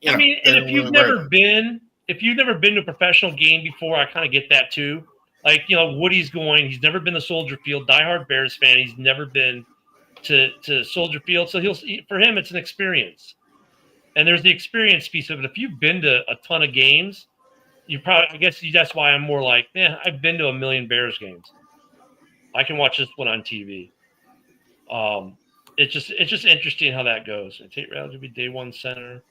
I mean, and if you've never been to a professional game before, I kind of get that too. Like, Woody's going. He's never been to Soldier Field. Diehard Bears fan. He's never been to Soldier Field, so for him it's an experience. And there's the experience piece of it. If you've been to a ton of games, that's why I'm more like, I've been to a million Bears games. I can watch this one on TV. It's just interesting how that goes. Tate Ratledge will be day one center.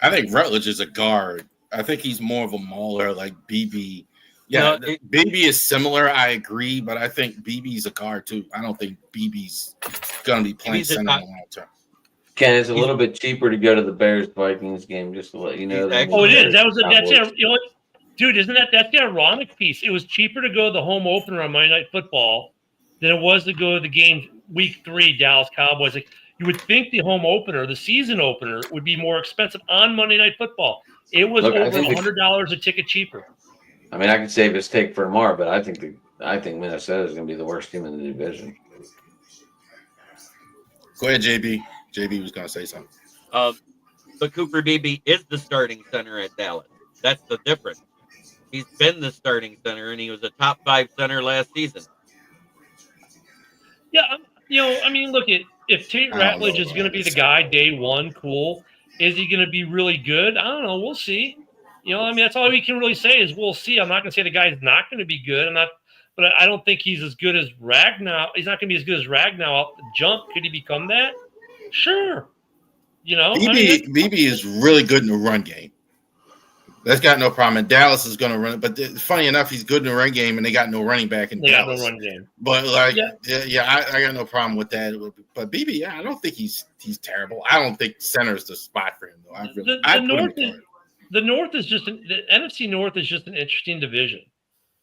I think Rutledge is a guard. I think he's more of a mauler, like BB. Yeah, BB is similar. I agree, but I think BB's a guard too. I don't think BB's going to be playing center in the long term. Ken, it's a little bit cheaper to go to the Bears Vikings game, just to let you know. Oh, it is. Dude, isn't that's the ironic piece? It was cheaper to go to the home opener on Monday Night Football than it was to go to the game week 3, Dallas Cowboys. Like, you would think the home opener, the season opener, would be more expensive on Monday Night Football. It was over $100 a ticket cheaper. I mean, I could save his take for tomorrow, but I think Minnesota is going to be the worst team in the division. Go ahead, JB. JB was going to say something. But Cooper Beebe is the starting center at Dallas. That's the difference. He's been the starting center, and he was a top 5 center last season. Yeah, I mean, look, if Tate Ratledge is going to be the guy day one, cool. Is he going to be really good? I don't know. We'll see. I mean, that's all we can really say is we'll see. I'm not going to say the guy's not going to be good. But I don't think he's as good as Ragnow. He's not going to be as good as Ragnow out the jump. Could he become that? Sure. BB is really good in the run game. That's got no problem. And Dallas is going to run it. But funny enough, he's good in the run game, and they got no running back in Dallas. Got no run game. But I got no problem with that. But BB, I don't think he's terrible. I don't think center is the spot for him, though. The North is just the NFC North is just an interesting division.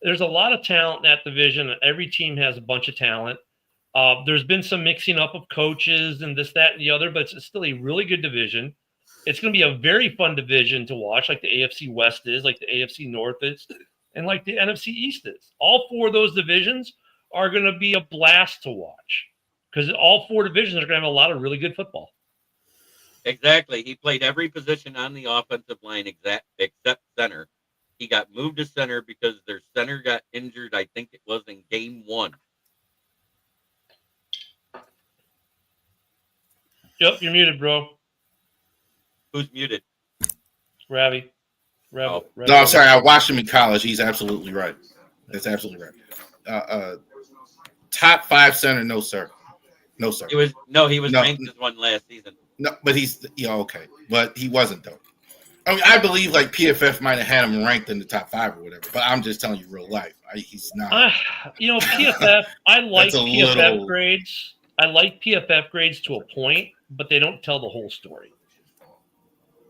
There's a lot of talent in that division. Every team has a bunch of talent. There's been some mixing up of coaches and this, that, and the other, but it's still a really good division. It's going to be a very fun division to watch, like the AFC West is, like the AFC North is, and like the NFC East is. All 4 of those divisions are going to be a blast to watch because all 4 divisions are going to have a lot of really good football. Exactly. He played every position on the offensive line except center. He got moved to center because their center got injured, I think it was in game 1. Yep, you're muted, bro. Who's muted? Ravi. No, I'm sorry. I watched him in college. He's absolutely right. That's absolutely right. Top 5 center, no sir. No sir. He was ranked as one last season. No, but he's okay. But he wasn't though. I mean, I believe like PFF might have had him ranked in the top 5 or whatever. But I'm just telling you, real life, he's not. PFF. I like PFF grades. I like PFF grades to a point, but they don't tell the whole story.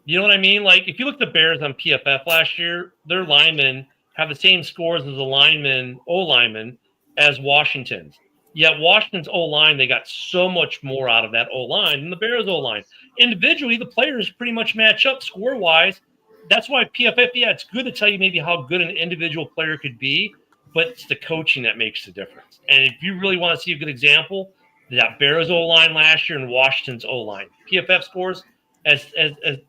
You know what I mean? Like, if you look at the Bears on PFF last year, their linemen have the same scores as the O-linemen, as Washington's. Yet Washington's O-line, they got so much more out of that O-line than the Bears O-line. Individually, the players pretty much match up score-wise. That's why PFF, it's good to tell you maybe how good an individual player could be, but it's the coaching that makes the difference. And if you really want to see a good example, that Bears O-line last year and Washington's O-line. PFF scores as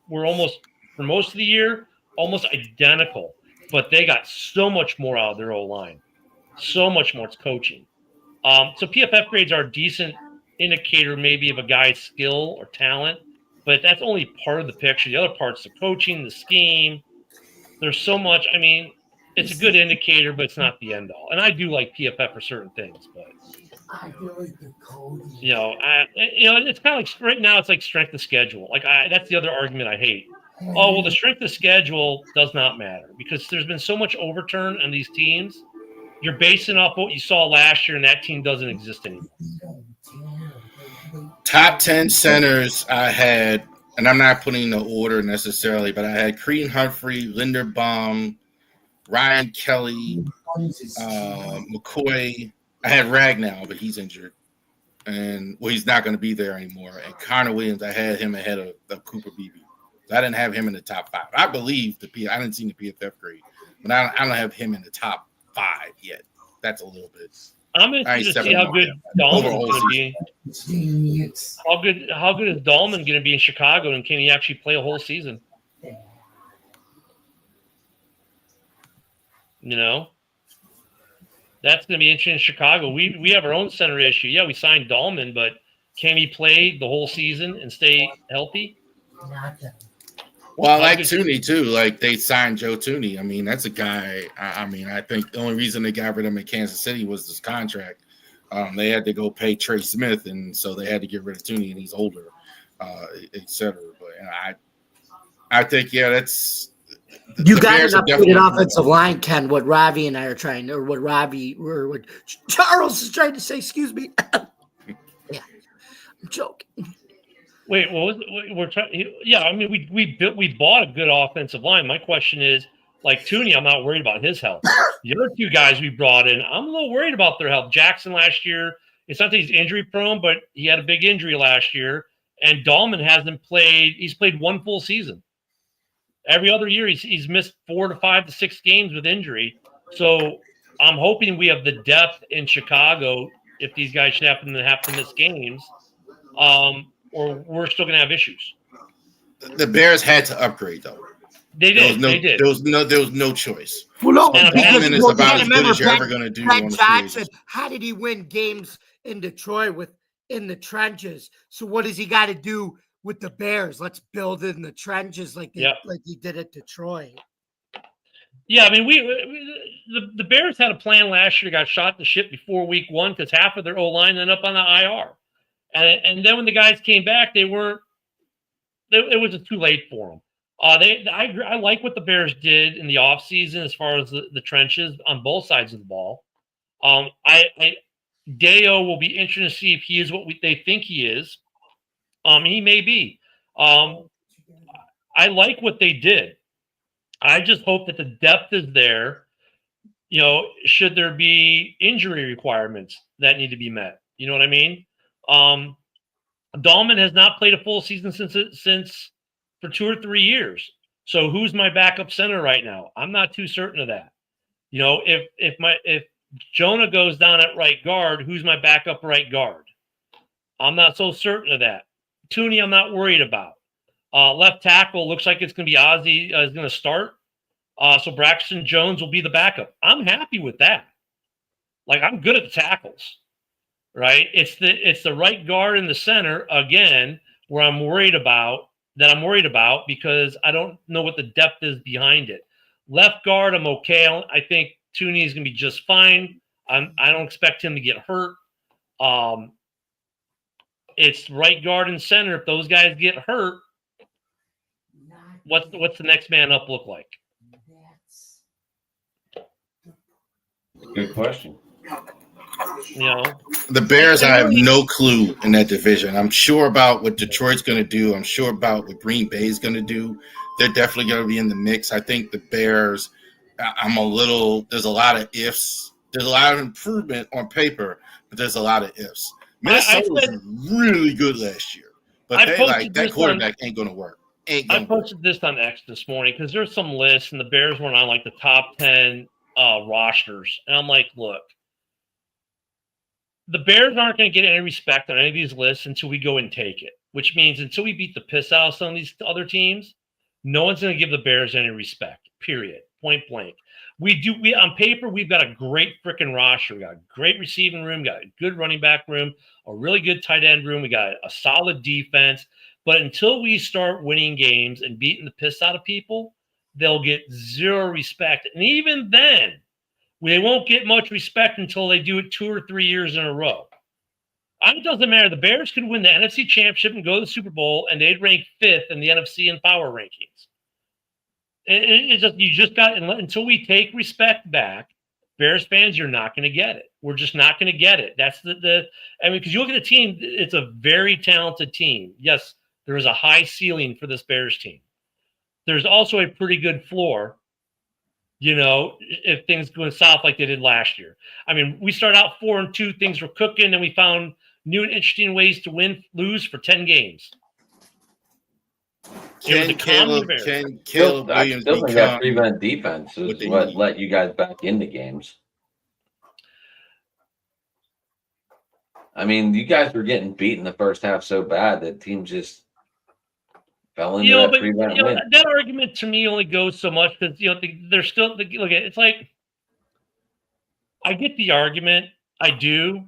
were almost, for most of the year, almost identical. But they got so much more out of their O-line. So much more. It's coaching. So PFF grades are a decent indicator maybe of a guy's skill or talent, but that's only part of the picture. The other part's the coaching, the scheme, there's so much. I mean, it's a good indicator, but it's not the end all. And I do like PFF for certain things, but it's kind of like right now. It's like strength of schedule. Like that's the other argument I hate. Oh well, the strength of schedule does not matter because there's been so much overturn on these teams. You're basing off what you saw last year, and that team doesn't exist anymore. Top 10 centers I had, and I'm not putting the order necessarily, but I had Crean Humphrey, Linderbaum, Ryan Kelly, McCoy. I had Ragnow, but he's injured. And, he's not going to be there anymore. And Connor Williams, I had him ahead of Cooper Beebe. So I didn't have him in the top 5. I believe I didn't see the PFF grade, but I don't have him in the top 5 yet. That's a little bit. I'm interested to see how good Dahlman's going to be. How good is Dahlman going to be in Chicago, and can he actually play a whole season? That's going to be interesting in Chicago. We have our own center issue. Yeah, we signed Dahlman, but can he play the whole season and stay healthy? Well, I like Tooney too. Like they signed Joe Tooney. I mean, that's a guy. I think the only reason they got rid of him in Kansas City was this contract. They had to go pay Trey Smith, and so they had to get rid of Tooney, and he's older, etc. But I think that's. You got an updated offensive line, Ken. What Ravi and I are trying, or what Charles is trying to say. Excuse me. Yeah, I'm joking. Wait, what was it? We're trying. Yeah, I mean, we bought a good offensive line. My question is, like Tooney, I'm not worried about his health. The other two guys we brought in, I'm a little worried about their health. Jackson last year, it's not that he's injury prone, but he had a big injury last year. And Dahlman hasn't played. He's played one full season. Every other year, he's missed 4 to 5 to 6 games with injury. So I'm hoping we have the depth in Chicago if these guys should happen to have to miss games. Or we're still going to have issues. The Bears had to upgrade, though. They did. There was no choice. Well, no, Dahlman is about as good as you're ever going to do. Brett Jackson, how did he win games in Detroit in the trenches? So what does he got to do with the Bears? Let's build in the trenches like he did at Detroit. Yeah, I mean, the Bears had a plan last year. Got shot the ship before week 1 because half of their O-line ended up on the IR. And then when the guys came back, it was just too late for them. I like what the Bears did in the offseason as far as the trenches on both sides of the ball. Deo will be interesting to see if he is what they think he is. He may be. I like what they did. I just hope that the depth is there. Should there be injury requirements that need to be met? You know what I mean? Dahlman has not played a full season since for 2 or 3 years. So who's my backup center right now? I'm not too certain of that. If Jonah goes down at right guard, who's my backup right guard? I'm not so certain of that. Tooney, I'm not worried about. Left tackle looks like it's going to be Ozzie is going to start. So Braxton Jones will be the backup. I'm happy with that. Like I'm good at the tackles. Right, it's the right guard in the center again where I'm worried about because I don't know what the depth is behind it. Left guard, I'm okay. I think Tooney is going to be just fine. I don't expect him to get hurt. It's right guard and center. If those guys get hurt, what's the next man up look like? Good question. The Bears, I have no clue in that division. I'm sure about what Detroit's going to do. I'm sure about what Green Bay is going to do. They're definitely going to be in the mix. I think the Bears, there's a lot of ifs. There's a lot of improvement on paper, but there's a lot of ifs. Minnesota was really good last year, but that quarterback ain't going to work. I posted this on X this morning because there's some lists, and the Bears weren't on like the top 10 rosters. And I'm like, look, the Bears aren't going to get any respect on any of these lists until we go and take it, which means until we beat the piss out of some of these other teams, no one's going to give the Bears any respect, period, point blank. We on paper, we've got a great freaking roster. We got a great receiving room, got a good running back room, a really good tight end room. We got a solid defense. But until we start winning games and beating the piss out of people, they'll get zero respect. And even then, they won't get much respect until they do it 2 or 3 years in a row. It doesn't matter. The Bears could win the NFC Championship and go to the Super Bowl, and they'd rank 5th in the NFC in power rankings. You just got, until we take respect back, Bears fans, you're not going to get it. We're just not going to get it. That's because you look at the team, it's a very talented team. Yes, there is a high ceiling for this Bears team. There's also a pretty good floor, if things go south like they did last year. I mean, we started out 4-2, things were cooking, and we found new and interesting ways to lose for 10 games. Can Caleb I Williams still think that become prevent defense is what let you guys back into games. I mean, you guys were getting beat in the first half so bad that teams just fell into that prevent win. That argument to me only goes so much because they're still look. It's like I get the argument, I do,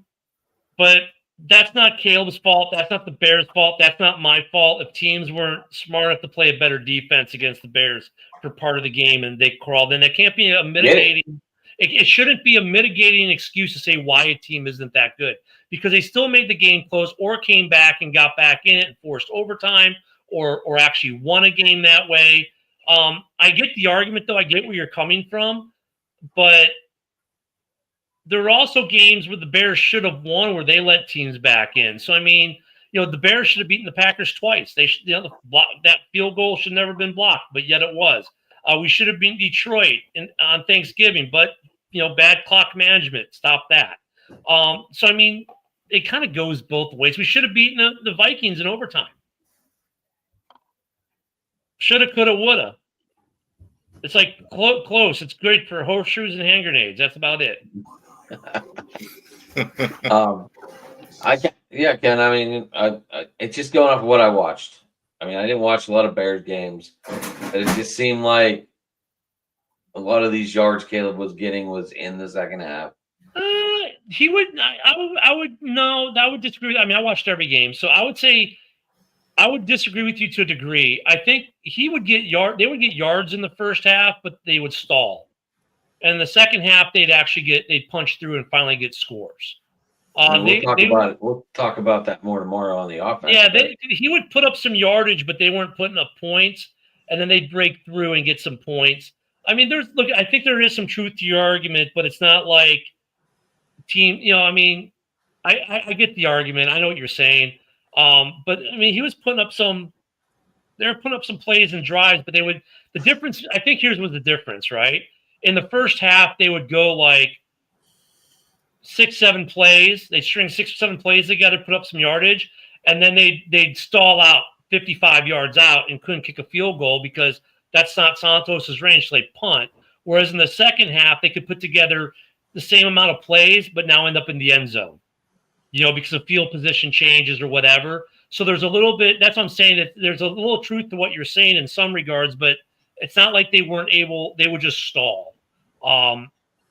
but that's not Caleb's fault. That's not the Bears' fault. That's not my fault. If teams weren't smart enough to play a better defense against the Bears for part of the game and they crawled, then it can't be a mitigating. It shouldn't be a mitigating excuse to say why a team isn't that good, because they still made the game close or came back and got back in it and forced overtime or actually won a game that way. I get the argument, though. I get where you're coming from, but there are also games where the Bears should have won where they let teams back in. So, I mean, the Bears should have beaten the Packers twice. They should, that field goal should never have been blocked, but yet it was. We should have beaten Detroit on Thanksgiving, but, bad clock management stopped that. So, I mean, it kind of goes both ways. We should have beaten the Vikings in overtime. Shoulda, coulda, woulda. It's like close. It's great for horseshoes and hand grenades. That's about it. Ken. I mean, it's just going off of what I watched. I mean, I didn't watch a lot of Bears games, but it just seemed like a lot of these yards Caleb was getting was in the second half. He would. I would no. I would disagree. I mean, I watched every game, so I would say I would disagree with you to a degree. I think he would get They would get yards in the first half, but they would stall. And the second half, they'd punch through and finally get scores. We'll talk about that more tomorrow on the offense. Yeah, he would put up some yardage, but they weren't putting up points. And then they'd break through and get some points. I mean, I think there is some truth to your argument, but it's not like team. I mean, I get the argument. I know what you're saying. But I mean, he was putting up some. They were putting up some plays and drives, but the difference. I think here's the difference, right? In the first half, they would go like 6-7 plays. They string 6 or 7 plays together, put up some yardage, and then they'd stall out 55 yards out and couldn't kick a field goal because that's not Santos's range. So they punt. Whereas in the second half, they could put together the same amount of plays, but now end up in the end zone, because of field position changes or whatever. So there's a little bit. That's what I'm saying. That there's a little truth to what you're saying in some regards, but it's not like they weren't able. They would just stall.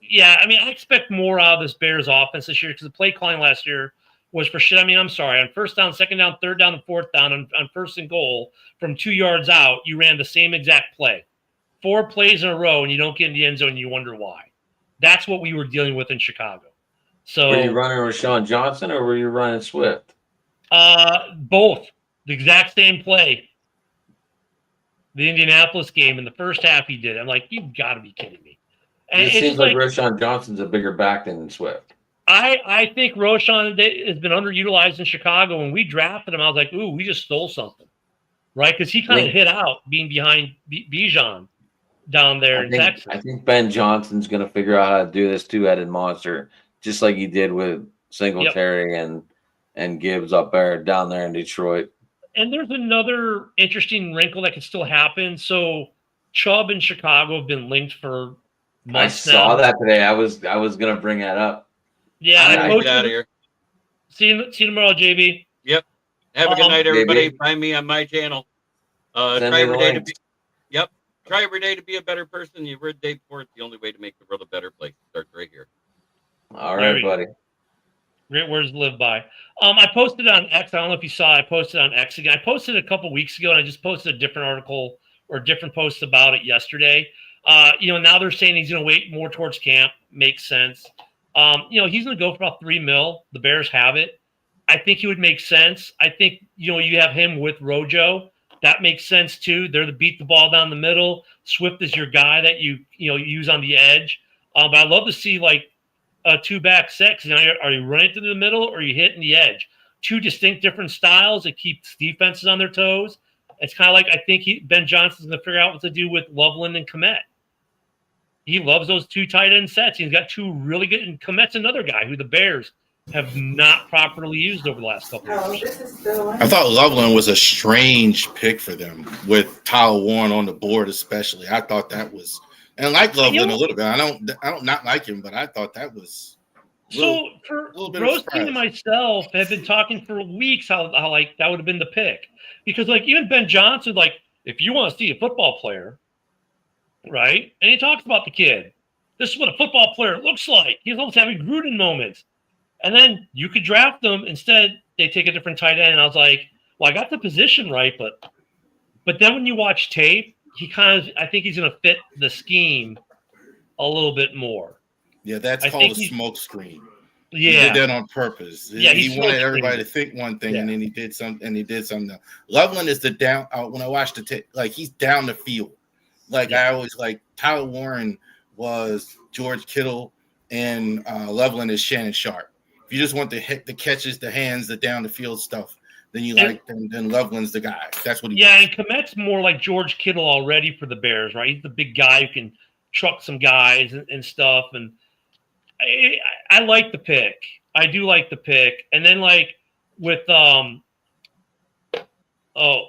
Yeah, I mean, I expect more out of this Bears offense this year because the play calling last year was for shit. I mean, I'm sorry. On first down, second down, third down, and fourth down, on first and goal from 2 yards out, you ran the same exact play. 4 plays in a row, and you don't get in the end zone, and you wonder why. That's what we were dealing with in Chicago. So, were you running Rashawn Johnson or were you running Swift? Both. The exact same play. The Indianapolis game in the first half, he did. I'm like, you've got to be kidding me. And it seems like Rashawn Johnson's a bigger back than Swift. I think Rashawn has been underutilized in Chicago. When we drafted him, I was like, ooh, we just stole something. Right? Because he kind of hit out being behind Bijan down there in Texas. I think Ben Johnson's going to figure out how to do this two-headed monster, just like he did with Singletary and Gibbs up there down there in Detroit. And there's another interesting wrinkle that could still happen. So Chubb and Chicago have been linked for months now. I saw that today. I was going to bring that up. Yeah, get out of here. See you tomorrow, JB. Yep. Have a good night, everybody. Find me on my channel. Try every day to be. Yep. Try every day to be a better person. You heard Dave Ford. It's the only way to make the world a better place. Starts right here. All right, buddy. Great words to live by. I posted on X. I don't know if you saw. I posted on X again. I posted a couple weeks ago, and I just posted a different article or different posts about it yesterday. Now they're saying he's going to wait more towards camp. Makes sense. He's going to go for about $3 million. The Bears have it. I think he would make sense. I think, you have him with Rojo. That makes sense too. They're to beat the ball down the middle. Swift is your guy that you use on the edge. But I'd love to see like a 2-back set. Are you running through the middle or are you hitting the edge? Two distinct different styles that keeps defenses on their toes. It's kind of like I think Ben Johnson's going to figure out what to do with Loveland and Kmet. He loves those two tight end sets. He's got two really good, and Kmet's another guy who the Bears have not properly used over the last couple of years. I thought Loveland was a strange pick for them with Tyler Warren on the board, especially. I thought that was, and I like Loveland a little bit. I don't not like him, but I thought that was. For Roasting and myself have been talking for weeks how like that would have been the pick, because like even Ben Johnson, like if you want to see a football player, right? And he talks about the kid. This is what a football player looks like. He's almost having Gruden moments. And then you could draft them. Instead, they take a different tight end. And I was like, well, I got the position right, but then when you watch tape, I think he's going to fit the scheme a little bit more. Yeah, that's called a smoke screen. Yeah, he did that on purpose. Yeah, he wanted everybody to think one thing, and then he did something. And he did something. Loveland is the down. When I watched the tape, like he's down the field. Like I always like Tyler Warren was George Kittle, and Loveland is Shannon Sharp. If you just want to hit the catches, the hands, the down the field stuff, then then Loveland's the guy. That's what he. Yeah, does. and Kmet's more like George Kittle already for the Bears, right? He's the big guy who can truck some guys and stuff. And I like the pick. I do like the pick. And then like with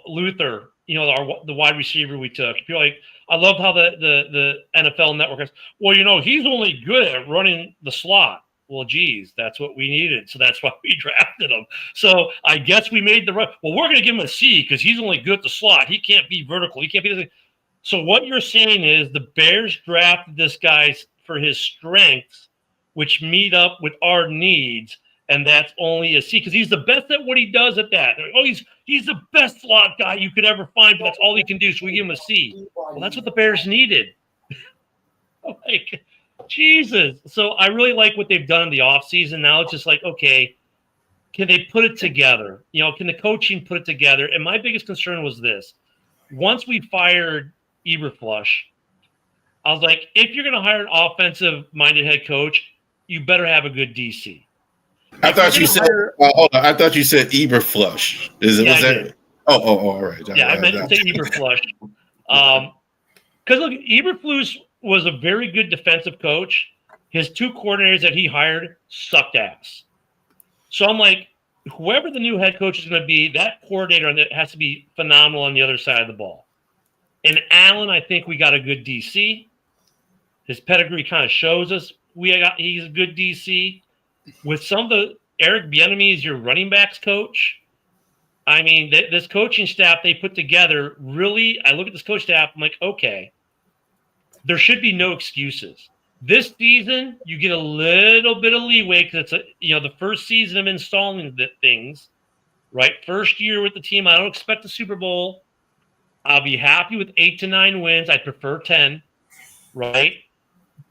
Luther, the wide receiver we took. You're like, I love how the NFL Network is. Well, he's only good at running the slot. Well, geez, that's what we needed. So that's why we drafted him. So I guess we made the right. Well, we're going to give him a C because he's only good at the slot. He can't be vertical. He can't be this. So what you're saying is the Bears drafted this guy for his strengths, which meet up with our needs, and that's only a C because he's the best at what he does at that. Oh, he's the best slot guy you could ever find, but that's all he can do. So we give him a C. Well, that's what the Bears needed. Like, Jesus. So I really like what they've done in the offseason. Now it's just like, okay, can they put it together? Can the coaching put it together? And my biggest concern was this. Once we fired Eberfluss, I was like, if you're going to hire an offensive-minded head coach, you better have a good DC. I thought you said. Hold on. I thought you said Eberfluss. Was that? Oh, all right. Yeah, I meant to say Eberfluss. Because look, Eberfluss was a very good defensive coach. His two coordinators that he hired sucked ass. So I'm like, whoever the new head coach is going to be, that coordinator has to be phenomenal on the other side of the ball. And Allen, I think we got a good DC. His pedigree kind of shows us he's a good DC. With some of the Eric Bieniemy is your running backs coach. I mean, this coaching staff they put together, really, I look at this coach staff, I'm like, okay, there should be no excuses. This season, you get a little bit of leeway because it's the first season of installing things, right? First year with the team, I don't expect the Super Bowl. I'll be happy with 8 to 9 wins. I prefer 10, right?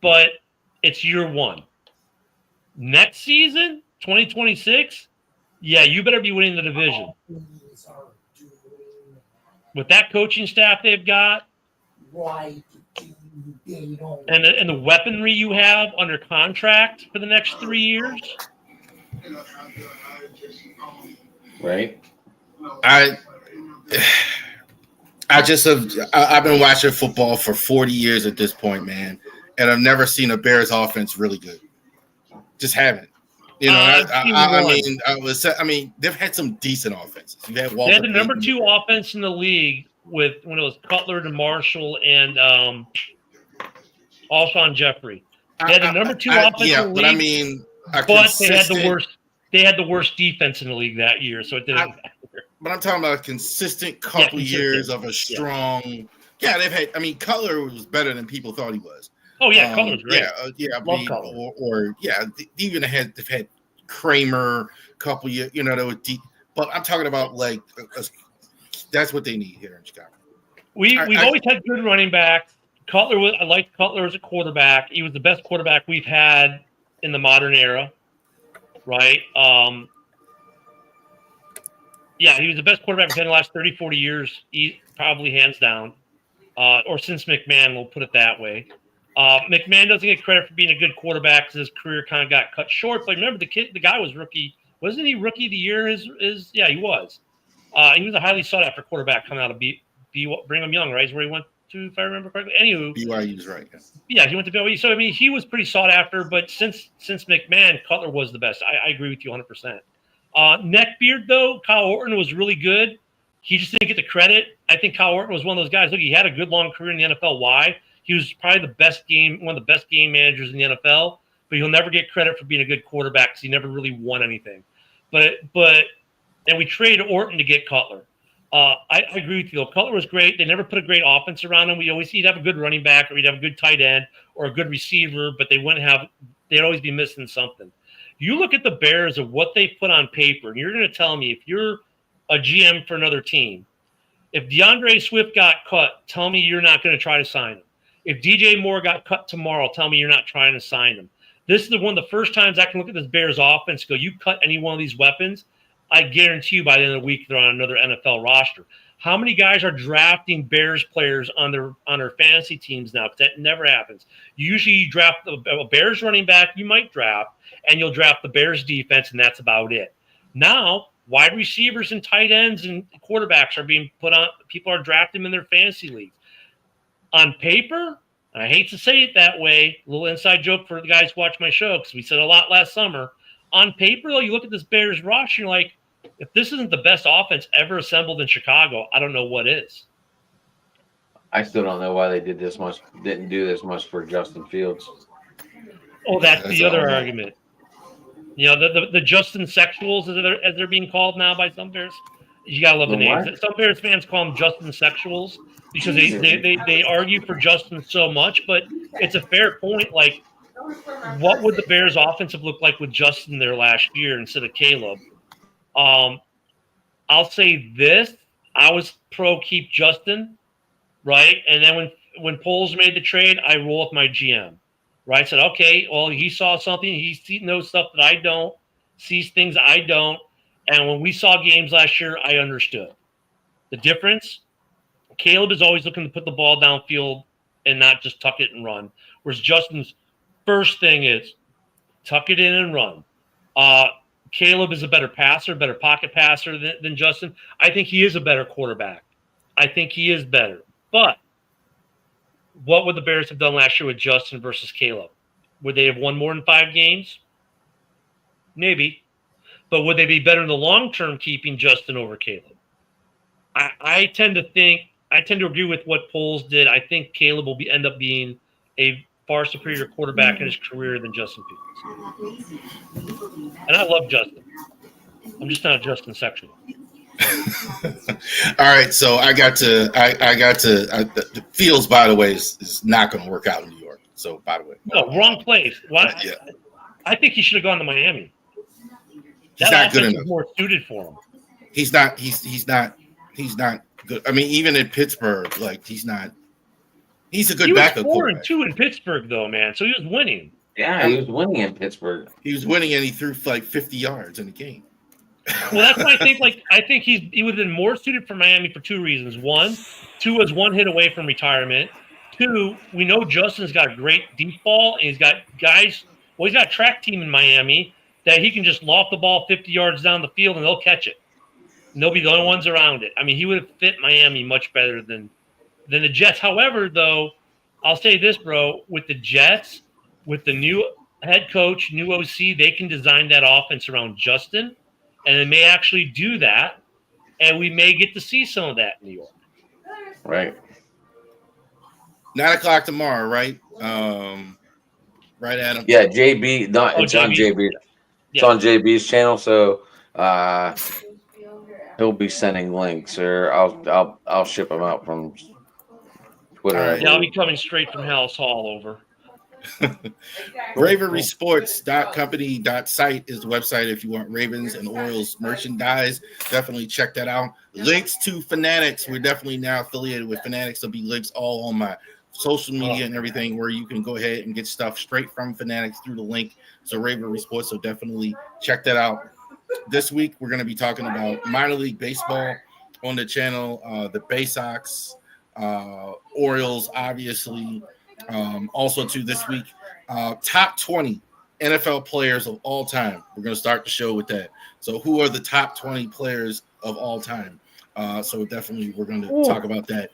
But it's year one. Next season, 2026, yeah, you better be winning the division. With that coaching staff they've got, and the weaponry you have under contract for the next 3 years. Right. I've been watching football for 40 years at this point, man, and I've never seen a Bears offense really good. Just haven't. I mean, they've had some decent offenses. They had the number 2 offense in the league when it was Cutler and Marshall and Alshon Jeffrey. They had the number 2 offense in the league. But I mean, they had the worst defense in the league that year, so it didn't matter. But I'm talking about a consistent couple years of a strong. Yeah, they've had. I mean, Cutler was better than people thought he was. Oh yeah, Cutler's great. Even they've had Kramer a couple years. That was deep. But I'm talking about like that's what they need here in Chicago. We've always had good running backs. I liked Cutler as a quarterback. He was the best quarterback we've had in the modern era, right? Yeah, he was the best quarterback we've had in the last 30, 40 years, probably hands down, or since McMahon, we'll put it that way. McMahon doesn't get credit for being a good quarterback because his career kind of got cut short. But remember, the guy was rookie. Wasn't he rookie of the year? Yeah, he was. He was a highly sought after quarterback coming out of Brigham Young, right? Is where he went to, if I remember correctly. Anywho, BYU's right. Yeah, he went to BYU. So I mean, he was pretty sought after. But since McMahon, Cutler was the best. I agree with you 100%. Neckbeard though, Kyle Orton was really good. He just didn't get the credit. I think Kyle Orton was one of those guys. Look, he had a good long career in the NFL. Why? He was probably one of the best game managers in the NFL. But he'll never get credit for being a good quarterback because he never really won anything. And we traded Orton to get Cutler. I agree with you. Cutler was great. They never put a great offense around him. He'd have a good running back, or he'd have a good tight end, or a good receiver, but they'd always be missing something. You look at the Bears of what they put on paper, and you're going to tell me, if you're a GM for another team, if DeAndre Swift got cut, tell me you're not going to try to sign him. If DJ Moore got cut tomorrow, tell me you're not trying to sign him. This is one of the first times I can look at this Bears offense and go, you cut any one of these weapons, I guarantee you by the end of the week they're on another NFL roster. How many guys are drafting Bears players on their fantasy teams now? Because that never happens. Usually you draft a Bears running back, you might draft, and you'll draft the Bears defense, and that's about it. Now, wide receivers and tight ends and quarterbacks are being put on. People are drafting them in their fantasy leagues. On paper, and I hate to say it that way, a little inside joke for the guys who watch my show, because we said a lot last summer. On paper, though, you look at this Bears roster, you're like, if this isn't the best offense ever assembled in Chicago, I don't know what is. I still don't know why they didn't do this much for Justin Fields. Oh, that's the other argument. You know, the Justin Sexuals, as they're being called now by some Bears. You gotta love the names. What? Some Bears fans call them Justin Sexuals because they argue for Justin so much, but it's a fair point. Like, what would the Bears' offense have looked like with Justin there last year instead of Caleb? I'll say this: I was pro keep Justin, right? And then when Poles made the trade, I roll with my GM, right? I said, okay, well, he saw something. He knows stuff that I don't, sees things I don't. And when we saw games last year, I understood the difference. Caleb is always looking to put the ball downfield and not just tuck it and run. Whereas Justin's first thing is tuck it in and run. Caleb is a better passer, better pocket passer than Justin. I think he is a better quarterback. I think he is better. But what would the Bears have done last year with Justin versus Caleb? Would they have won more than 5 games? Maybe. But would they be better in the long term keeping Justin over Caleb? I tend to agree with what Poles did. I think Caleb will end up being a far superior quarterback in his career than Justin Fields. And I love Justin. I'm just not a Justin sexual. All right, so I got to Fields, by the way, is not going to work out in New York. So, by the way. No, wrong place. Why? Yeah. I think he should have gone to Miami. He's not good enough. More suited for him. He's not good. I mean, even in Pittsburgh, like he's a good backup. He was 4-2 in Pittsburgh, though, man. So he was winning. Yeah, he was winning in Pittsburgh. He was winning, and he threw for like 50 yards in the game. Well, that's why I think he would have been more suited for Miami for 2 reasons. 2 was 1 hit away from retirement. 2, we know Justin's got a great deep ball, and he's got guys. Well, he's got a track team in Miami that he can just loft the ball 50 yards down the field, and they'll catch it. And they'll be the only ones around it. I mean, he would have fit Miami much better than the Jets. However, though, I'll say this, bro, with the Jets, with the new head coach, new OC, they can design that offense around Justin, and they may actually do that, and we may get to see some of that in New York. Right. 9:00 tomorrow, right? Right, Adam? Yeah, JB. No, it's on JB. It's on JB's channel, so he'll be sending links, or I'll ship them out from Twitter. Yeah, I'll be coming straight from House Hall over. RavenrySports.company.site is the website if you want Ravens and Orioles merchandise. Definitely check that out. Links to Fanatics. We're definitely now affiliated with Fanatics. There'll be links all on my social media and everything where you can go ahead and get stuff straight from Fanatics through the link. So Ravenry Sports, so definitely check that out. This week, we're going to be talking about minor league baseball on the channel, the Bay Sox, Orioles, obviously. Also, too, this week, top 20 NFL players of all time. We're going to start the show with that. So who are the top 20 players of all time? So definitely we're going to talk about that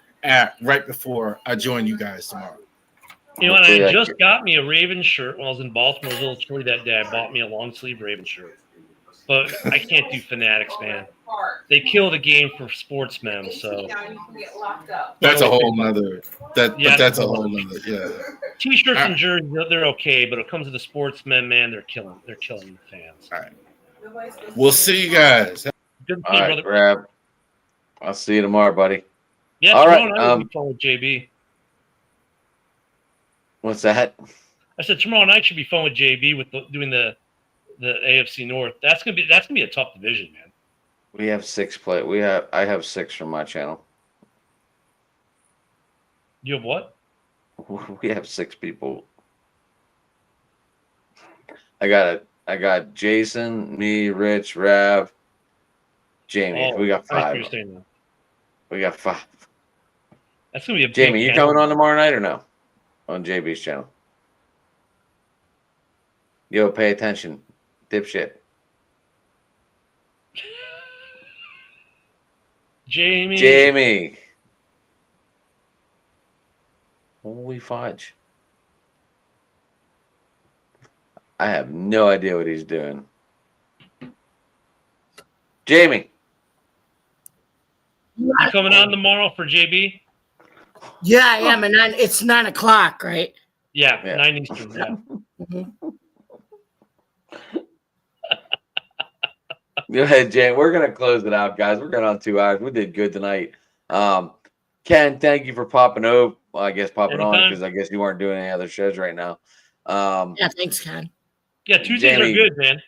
right before I join you guys tomorrow. You know, and I just got me a Ravens shirt when I was in Baltimore. It was a little chilly that day. I bought me a long sleeve Ravens shirt. But I can't do Fanatics, man. They kill the game for sportsmen, so that's a whole nother. That's a whole nother. Yeah. T-shirts and jerseys, they're okay, but when it comes to the sportsmen, man, they're killing the fans. All right. We'll see you guys. Good All right, Brad. I'll see you tomorrow, buddy. Yeah, all right. I'll be fun with JB. What's that? I said tomorrow night should be fun with JB with doing the AFC North. That's gonna be a tough division, man. We have 6 I have 6 from my channel. You have what? We have 6 people. I got Jason, me, Rich, Rav, Jamie. We got 5. We got 5. That's gonna be a Jamie, you coming on tomorrow night or no? On JB's channel. Yo, pay attention, dipshit. Jamie. Holy fudge. I have no idea what he's doing. Jamie. You coming on tomorrow for JB? Yeah, I am. And it's 9 o'clock, right? Yeah. 9 Eastern. Yeah. Go ahead, Jay. We're going to close it out, guys. We're going on 2 hours. We did good tonight. Ken, thank you for popping over. Well, I guess popping on because I guess you weren't doing any other shows right now. Yeah, thanks, Ken. Yeah, Tuesdays are good, man.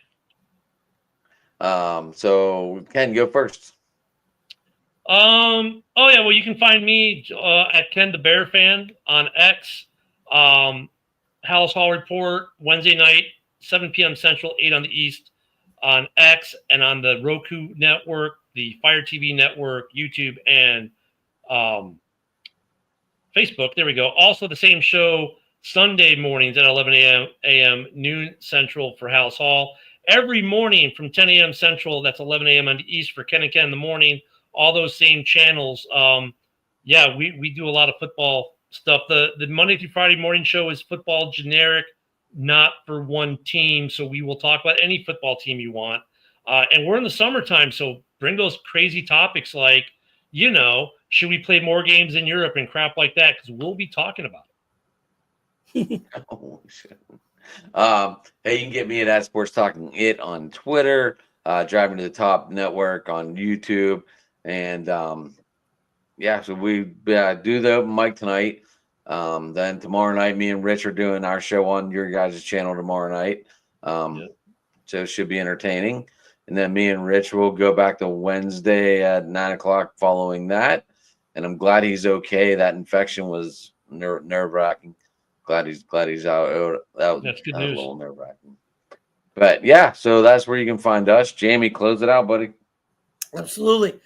So Ken, go first. Oh yeah, well you can find me at Ken the Bear Fan on X. House Hall Report Wednesday night, 7 p.m. Central, 8 on the East on X, and on the Roku network, the Fire TV network, YouTube, and Facebook. There we go. Also the same show Sunday mornings at 11 a.m. noon Central for House Hall. Every morning from 10 a.m. Central, that's 11 a.m. on the East for Ken and Ken in the morning. All those same channels. Yeah, we do a lot of football stuff. The Monday through Friday morning show is football generic, not for one team. So we will talk about any football team you want. And we're in the summertime, so bring those crazy topics like, should we play more games in Europe and crap like that? Because we'll be talking about it. Holy shit. Hey, you can get me at Sports Talking It on Twitter, Driving to the Top Network on YouTube. And yeah, so we do the open mic tonight. Then tomorrow night, me and Rich are doing our show on your guys' channel tomorrow night. So it should be entertaining. And then me and Rich will go back to Wednesday at 9 o'clock following that. And I'm glad he's okay. That infection was nerve-wracking. Glad he's out. That's good news. A little nerve-wracking. But yeah, so that's where you can find us. Jamie, close it out, buddy. Absolutely.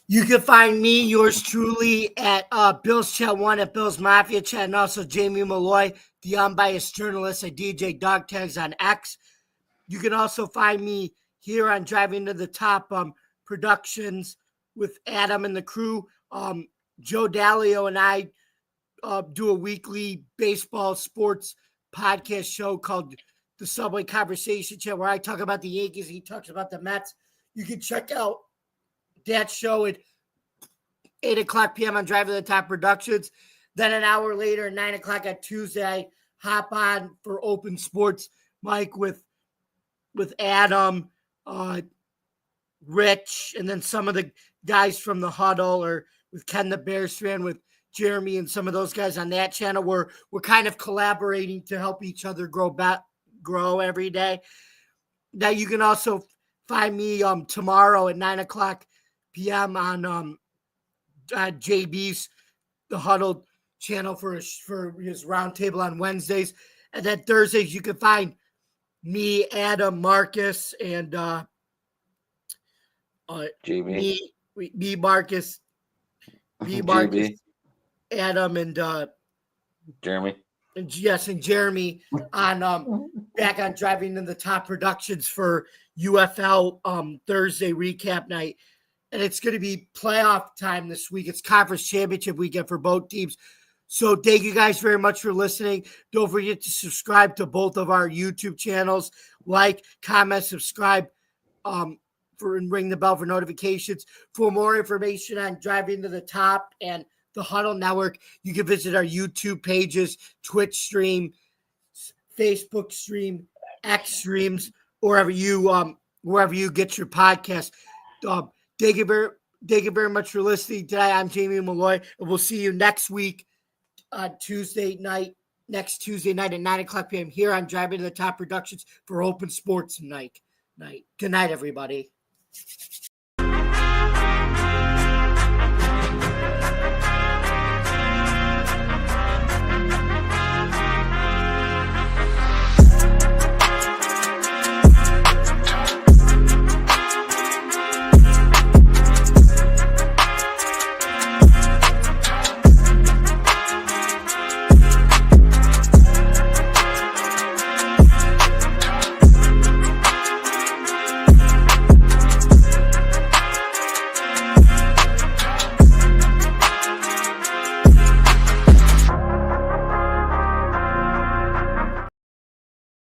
You can find me, yours truly, at Bill's Chat 1 at Bill's Mafia Chat, and also Jamie Malloy, the unbiased journalist at DJ Dog Tags on X. You can also find me here on Driving to the Top Productions with Adam and the crew. Joe Dalio and I do a weekly baseball sports podcast show called The Subway Conversation Chat, where I talk about the Yankees, he talks about the Mets. You can check out that show at 8 o'clock p.m. on Drive to the Top Productions. Then an hour later, 9 o'clock on Tuesday, I hop on for Open Sports Mike with Adam, Rich, and then some of the guys from the Huddle, or with Ken the Bears Fan, with Jeremy and some of those guys on that channel. We're kind of collaborating to help each other grow every day. Now you can also find me tomorrow at 9:00 p.m. on JB's The Huddle channel for his roundtable on Wednesdays, and then Thursdays you can find me, Adam, Marcus, and GB. me, Marcus, GB. Adam, and Jeremy. and Jeremy on back on Driving in the Top Productions for UFL Thursday recap night. And it's going to be playoff time this week. It's conference championship weekend for both teams. So thank you guys very much for listening. Don't forget to subscribe to both of our YouTube channels. Like, comment, subscribe, and ring the bell for notifications. For more information on Driving to the Top and the Huddle Network, you can visit our YouTube pages, Twitch stream, Facebook stream, X streams, wherever you get your podcast. Thank you very much for listening today. I'm Jamie Malloy, and we'll see you next week on next Tuesday night at 9:00 p.m. here on Driving to the Top Productions for Open Sports Night. Good night, everybody.